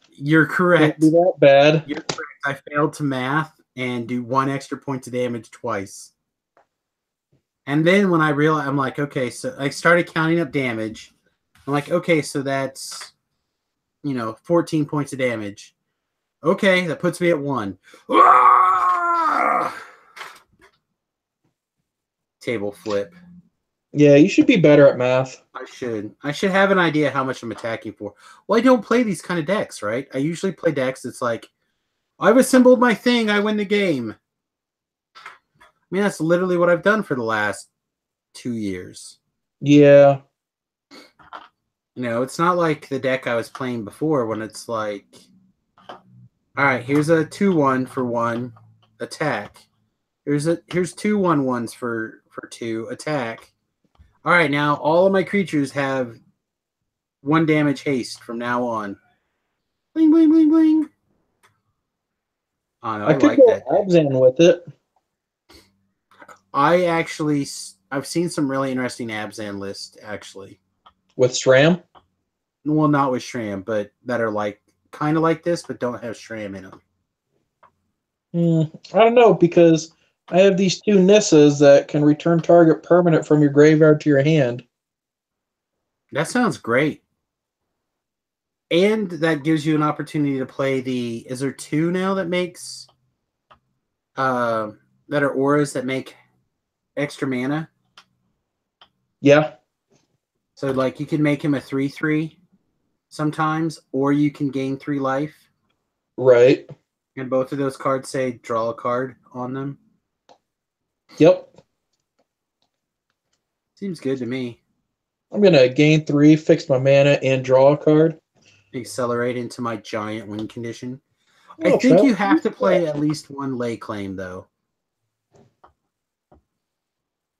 You're correct. Can't be that bad. You're correct. I failed to math and do 1 extra point of damage twice. And then when I realized, I'm like, okay, so I started counting up damage. I'm like, okay, so that's 14 points of damage. Okay, that puts me at 1. Ah! Table flip. Yeah, you should be better at math. I should have an idea how much I'm attacking for. Well, I don't play these kind of decks, right? I usually play decks that's like, I've assembled my thing, I win the game. I mean, that's literally what I've done for the last 2 years. Yeah. It's not like the deck I was playing before when it's like, all right, here's a 2/1 for 1 attack. Here's 2 1/1s for 2 attack. All right, now all of my creatures have 1 damage haste from now on. Bling bling bling bling. Oh no, I I could like go that deck. Abzan with it. I've seen some really interesting Abzan lists actually. With SRAM? Well, not with Shram, but that are like kind of like this, but don't have Shram in them. I don't know, because I have these 2 Nissas that can return target permanent from your graveyard to your hand. That sounds great. And that gives you an opportunity to play the. Is there 2 now that makes that are auras that make extra mana? Yeah. So like you can make him a 3/3 sometimes, or you can gain 3 life. Right. And both of those cards say draw a card on them. Yep. Seems good to me. I'm going to gain 3, fix my mana, and draw a card. Accelerate into my giant win condition. I Oh, think Travis, you have to play at least 1 lay claim, though.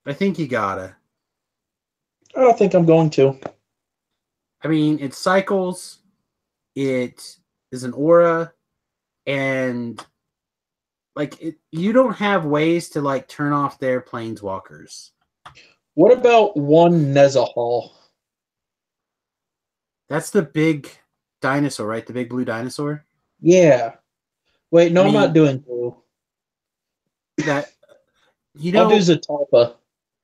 I think you gotta. I don't think I'm going to. I mean, it cycles, it is an aura, and you don't have ways to like turn off their planeswalkers. What about 1 Nezahal? That's the big dinosaur, right? The big blue dinosaur. Yeah. Wait, no, I I'm not mean, doing 2. that I'll do Zatalpa.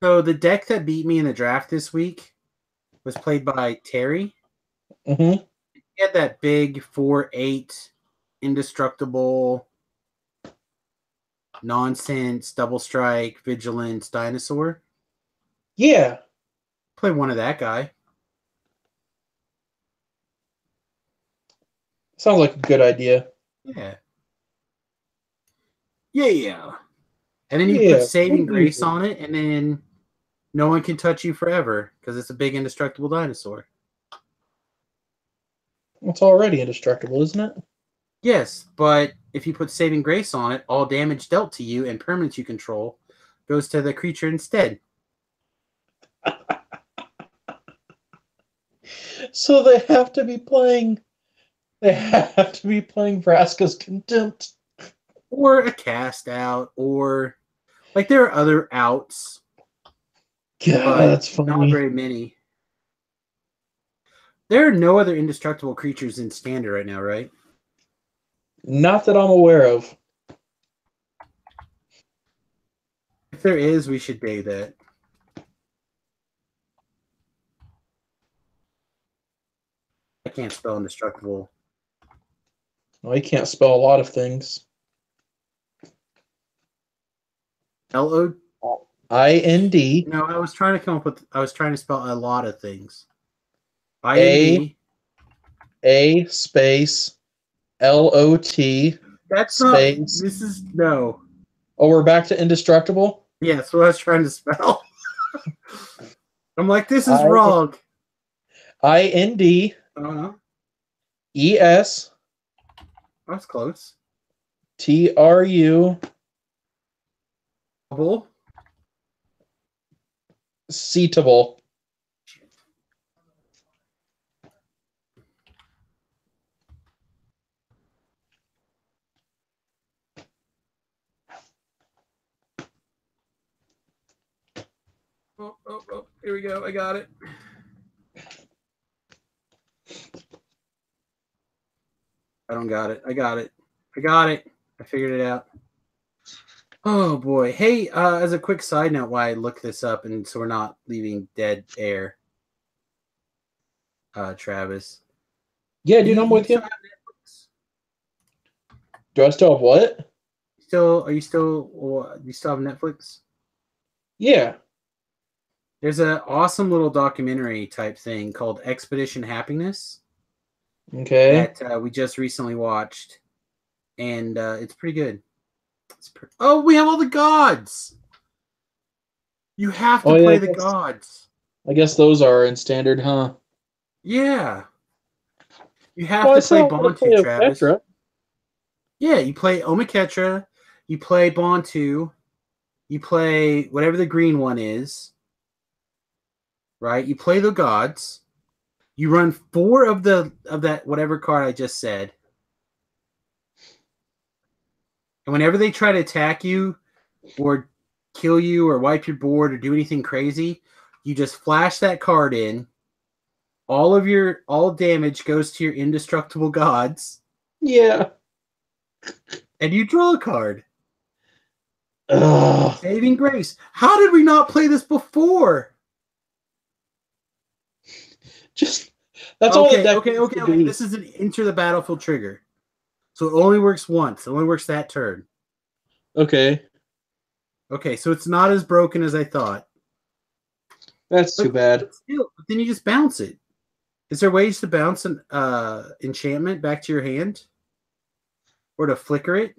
So the deck that beat me in the draft this week was played by Terry. Mm-hmm. He had that big 4/8 indestructible nonsense double strike vigilance dinosaur. Yeah. Play one of that guy. Sounds like a good idea. Yeah. Yeah. And then you put Yeah. saving grace on it, and then no one can touch you forever because it's a big indestructible dinosaur. It's already indestructible, isn't it? Yes, but if you put saving grace on it, all damage dealt to you and permanents you control goes to the creature instead. So they have to be playing. They have to be playing Vraska's Contempt. Or a cast out, or like there are other outs. God, but that's funny. Not very many. There are no other indestructible creatures in standard right now, right? Not that I'm aware of. If there is, we should do that. I can't spell indestructible. Well, you can't spell a lot of things. L-O? I-N-D. No, I was trying to spell a lot of things. I-N-D. A space L-O-T. That's space. not. This is no. Oh, we're back to indestructible? Yeah, that's what I was trying to spell. I'm like, this is wrong. I-N-D. Uh-huh. E-S. That's close. T-R-U. Double. Seatable. Oh, here we go. I got it. I don't got it. I got it. I figured it out. Oh boy. Hey, as a quick side note, why I looked this up, and so we're not leaving dead air, Travis. Yeah, Do dude, I'm you with still you. have Netflix? Do I still have what? Still, do you still have Netflix? Yeah. There's an awesome little documentary type thing called Expedition Happiness Okay. that we just recently watched, and it's pretty good. Oh, we have all the gods. You have to Oh yeah, play the gods. I guess those are in standard, huh? Yeah, you have Well, I to still play want to Bantu, play Travis. Oketra. Yeah, you play Omaketra, you play Bantu, you play whatever the green one is, right? You play the gods. You run 4 of that whatever card I just said. And whenever they try to attack you or kill you or wipe your board or do anything crazy, you just flash that card in. All damage goes to your indestructible gods, Yeah. and you draw a card. Ugh. Saving grace. How did we not play this before? Just that's all the Okay, deck okay, needs okay, to okay. be. This is an enter the battlefield trigger. So it only works once. It only works that turn. Okay. Okay, so it's not as broken as I thought. That's too bad. But still, but then you just bounce it. Is there ways to bounce an enchantment back to your hand? Or to flicker it?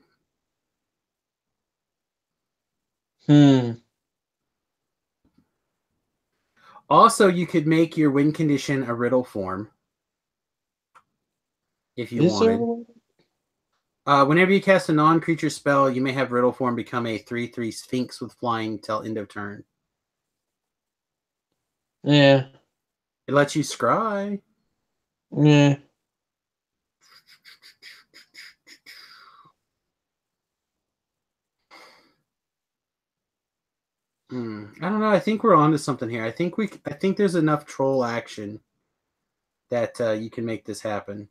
Hmm. Also, you could make your win condition a riddle form if you Is there? wanted. Whenever you cast a non-creature spell, you may have riddle form become a 3/3 Sphinx with flying till end of turn. Yeah. It lets you scry. Yeah. I don't know. I think we're onto something here. I think there's enough troll action that you can make this happen.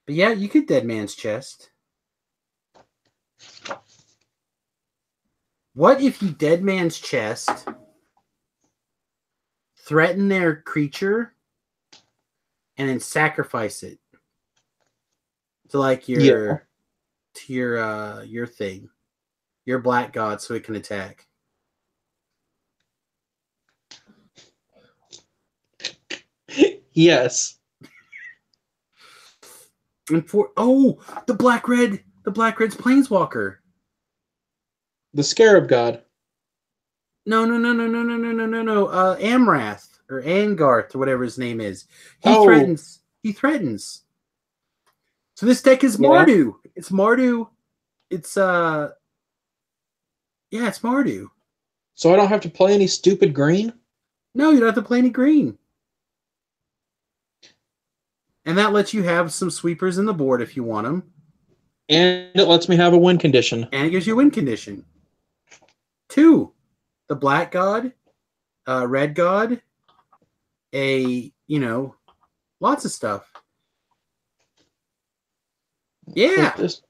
But yeah, you could Dead Man's Chest. What if you Dead Man's Chest, threaten their creature, and then sacrifice it to like Yeah. your thing, your black god, so it can attack? Yes. And the black red's planeswalker. The Scarab God. No. Amrath or Angarth or whatever his name is. He Oh, threatens. He threatens. So this deck is yeah. Mardu. It's Mardu. It's yeah, it's Mardu. So I don't have to play any stupid green? No, you don't have to play any green. And that lets you have some sweepers in the board if you want them. And it lets me have a win condition. And it gives you a win condition. 2, the black god, red god, lots of stuff. Yeah, This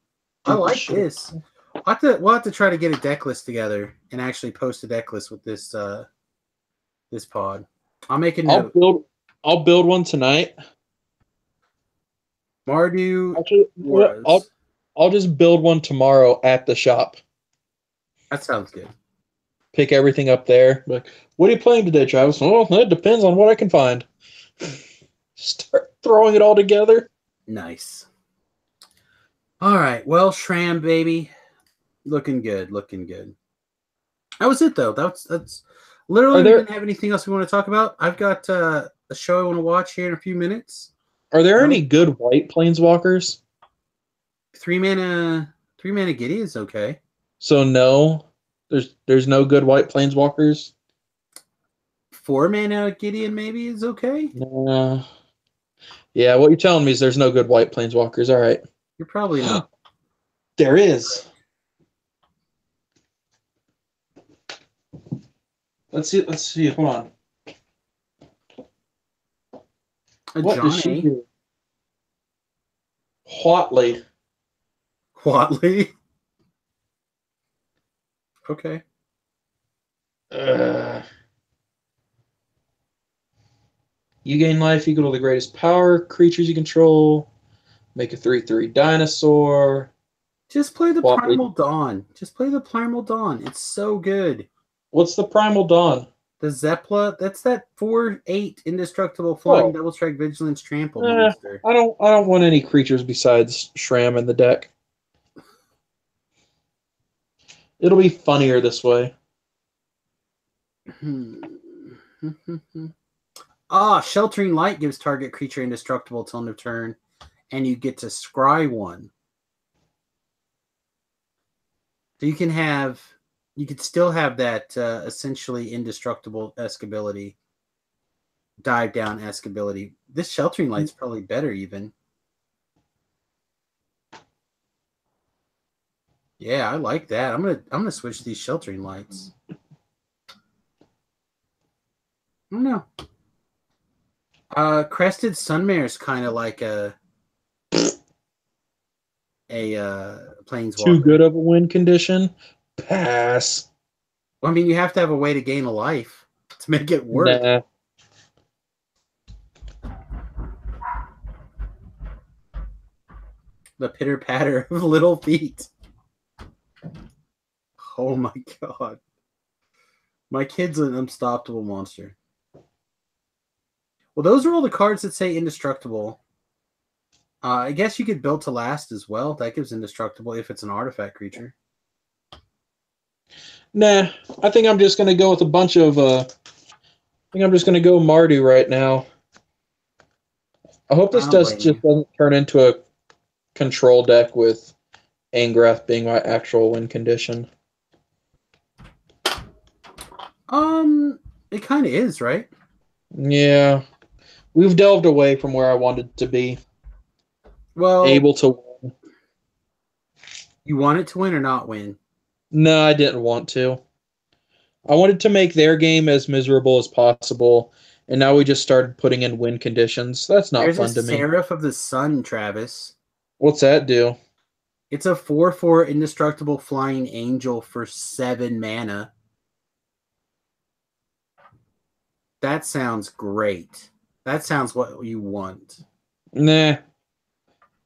I like shit. this. We'll have to try to get a deck list together and actually post a deck list with this this pod. I'll make a note. I'll build one tonight. Mardu Actually, Auras. I'll just build one tomorrow at the shop. That sounds good. Pick everything up there. Like, what are you playing today, Travis? Well, it depends on what I can find. Start throwing it all together. Nice. All right. Well, Shram, baby. Looking good. Looking good. That was it, though. That's literally, we didn't have anything else we want to talk about. I've got a show I want to watch here in a few minutes. Are there any good white planeswalkers? 3-mana Giddy is okay. So no, there's no good white planeswalkers. 4-mana Gideon maybe is okay. Yeah, what you're telling me is there's no good white planeswalkers. All right. You're probably not. There is. Let's see. Hold on. What does she do? Whatley. Okay. You gain life equal to the greatest power creatures you control. Make a 3/3 dinosaur. Just play the Well, Primal Dawn. Just play the Primal Dawn. It's so good. what's the Primal Dawn? The Zeppla, that's that 4/8 indestructible flying Oh, double strike vigilance trample eh, monster. I don't want any creatures besides Shram in the deck. It'll be funnier this way. Sheltering Light gives target creature indestructible till end of turn, and you get to scry one. So you could still have that essentially indestructible esque ability, dive down esque ability. This Sheltering Light's probably better even. Yeah, I like that. I'm gonna switch these Sheltering Lights. I don't know. Crested Sunmare is kind of like a Too planeswalker. good of a win condition. Pass. Well, I mean, you have to have a way to gain a life to make it work. Nah. The pitter patter of little feet. Oh my god. My kid's an unstoppable monster. Well, those are all the cards that say indestructible. I guess you could build to last as well. That gives indestructible if it's an artifact creature. Nah. I think I'm just gonna go with a bunch of I think I'm just gonna go Mardu right now. I hope I this don't blame just you. doesn't turn into a control deck with Angrath being my actual win condition. It kind of is, right? Yeah. We've delved away from where I wanted to be. Well, Able to win. you want it to win or not win? No, I didn't want to. I wanted to make their game as miserable as possible, and now we just started putting in win conditions. That's not There's a fun to me. Seraph of the Sun, Travis. What's that do? It's a 4/4 indestructible flying angel for 7 mana. That sounds great. That sounds what you want. Nah.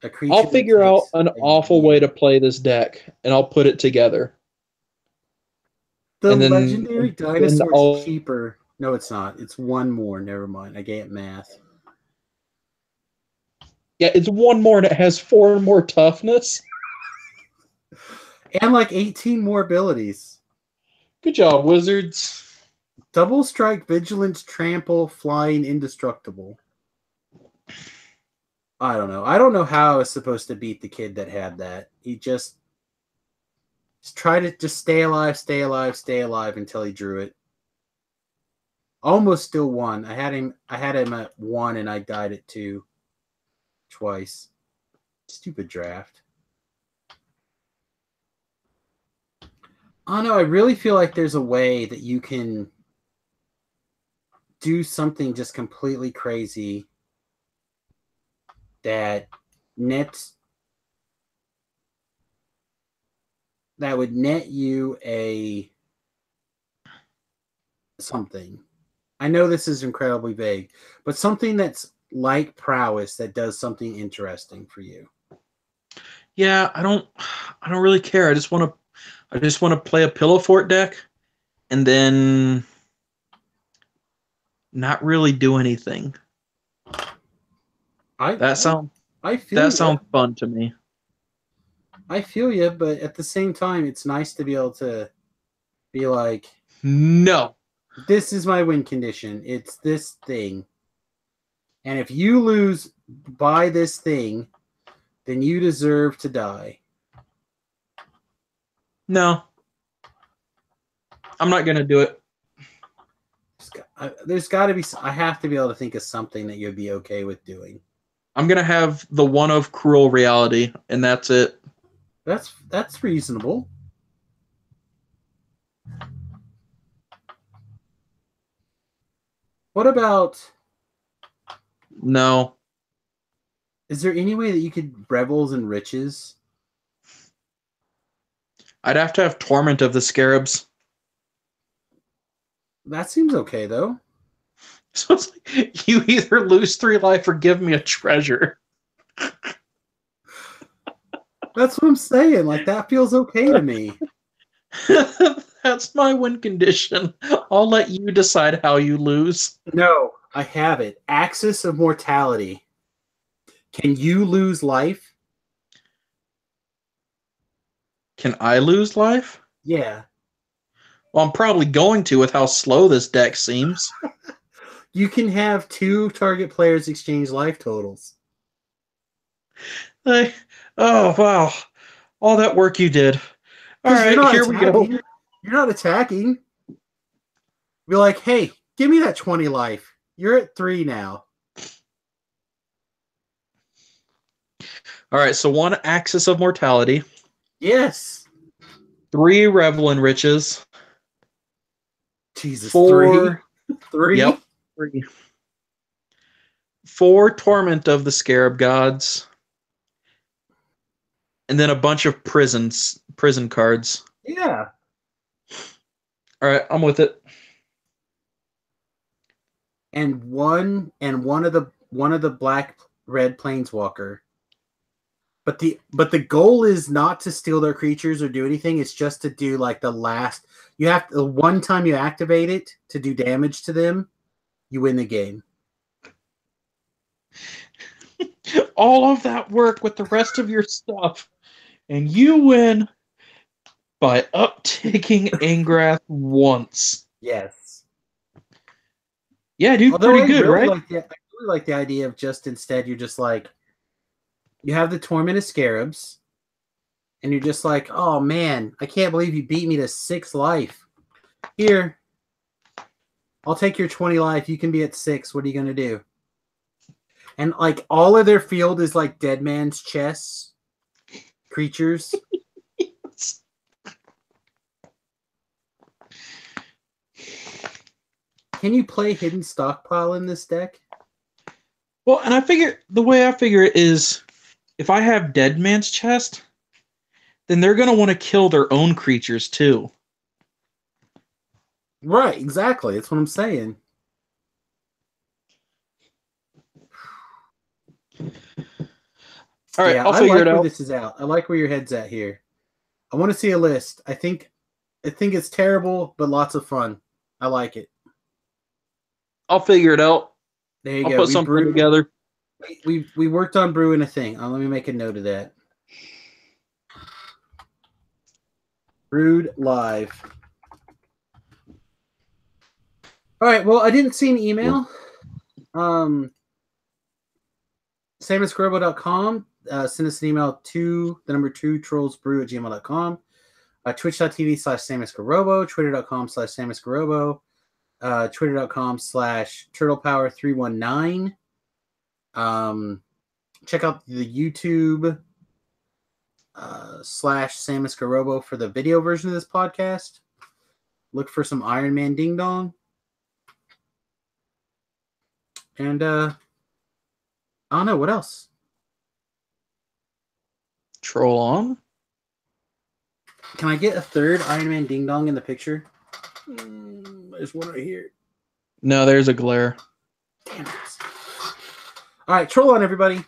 A creature I'll that figure out takes an a awful way year. to play this deck, and I'll put it together. The And then, legendary then dinosaur is I'll cheaper. No, it's not. It's one more. Never mind. I get math. yeah, it's one more and it has 4 more toughness. And like 18 more abilities. Good job, Wizards. Double strike, vigilance, trample, flying, indestructible. I don't know. I don't know how I was supposed to beat the kid that had that. He just tried to just stay alive, stay alive, stay alive until he drew it. Almost still won. I had him at 1 and I died at 2 twice. Stupid draft. Oh no, I really feel like there's a way that you can do something just completely crazy that nets that would net you a something. I know this is incredibly vague, but something that's like prowess that does something interesting for you. Yeah, I don't really care. I just want to play a Pillow Fort deck and then not really do anything. I That sounds I feel that you. sounds fun to me. I feel you, but at the same time, it's nice to be able to be like, No. this is my win condition. It's this thing. And if you lose by this thing, then you deserve to die. No. I'm not going to do it. There's got to be. I have to be able to think of something that you'd be okay with doing. I'm going to have the one of cruel reality and that's it. That's reasonable. What about? No. Is there any way that you could Revels and Riches? I'd have to have Torment of the Scarabs. That seems okay though. So it's like, you either lose 3 life or give me a treasure. That's what I'm saying. Like, that feels okay to me. That's my win condition. I'll let you decide how you lose. No, I have it. Axis of mortality. Can you lose life? Can I lose life? Yeah. Well, I'm probably going to with how slow this deck seems. You can have 2 target players exchange life totals. Like, oh, wow. All that work you did. All Because you're right, not here we go. attacking. You're not attacking. Be like, hey, give me that 20 life. You're at 3 now. All right, so 1 Axis of Mortality. Yes. 3 Revel in Riches. Jesus, 4. 3? Yep. 3. 4 Torment of the Scarab Gods. And then a bunch of prison cards. Yeah. All right, I'm with it. And one of the black red planeswalker. But the goal is not to steal their creatures or do anything. It's just to do like the last. You have to, one time you activate it to do damage to them, you win the game. All of that work with the rest of your stuff, and you win by uptaking Angrath once. Yes. Yeah, dude, Although pretty good, right? I really like the idea of just instead you're just like, you have the Torment of Scarabs, and you're just like, oh man, I can't believe you beat me to 6 life. Here, I'll take your 20 life. You can be at 6. What are you going to do? And like all of their field is like Dead Man's Chess creatures. Can you play Hidden Stockpile in this deck? Well, and the way I figure it is, if I have Dead Man's Chest, then they're going to want to kill their own creatures too. Right, exactly. That's what I'm saying. All right, Yeah, I'll I figure like it where out. this is out. I like where your head's at here. I want to see a list. I think it's terrible, but lots of fun. I like it. I'll figure it out. There you I'll go. put something together. We worked on brewing a thing. Let me make a note of that. Brewed live. All right. Well, I didn't see an email. SamusGrobo.com. Send us an email to the number 2 trollsbrew@gmail.com. Twitch.tv/SamusGrobo. Twitter.com/SamusGrobo. Twitter.com/TurtlePower319. Check out the YouTube /Samus Garobo for the video version of this podcast. Look for some Iron Man Ding Dong. And I don't know what else. Troll on. Can I get a third Iron Man Ding Dong in the picture? There's one right here. No, there's a glare. Damn it. All right, troll on, everybody.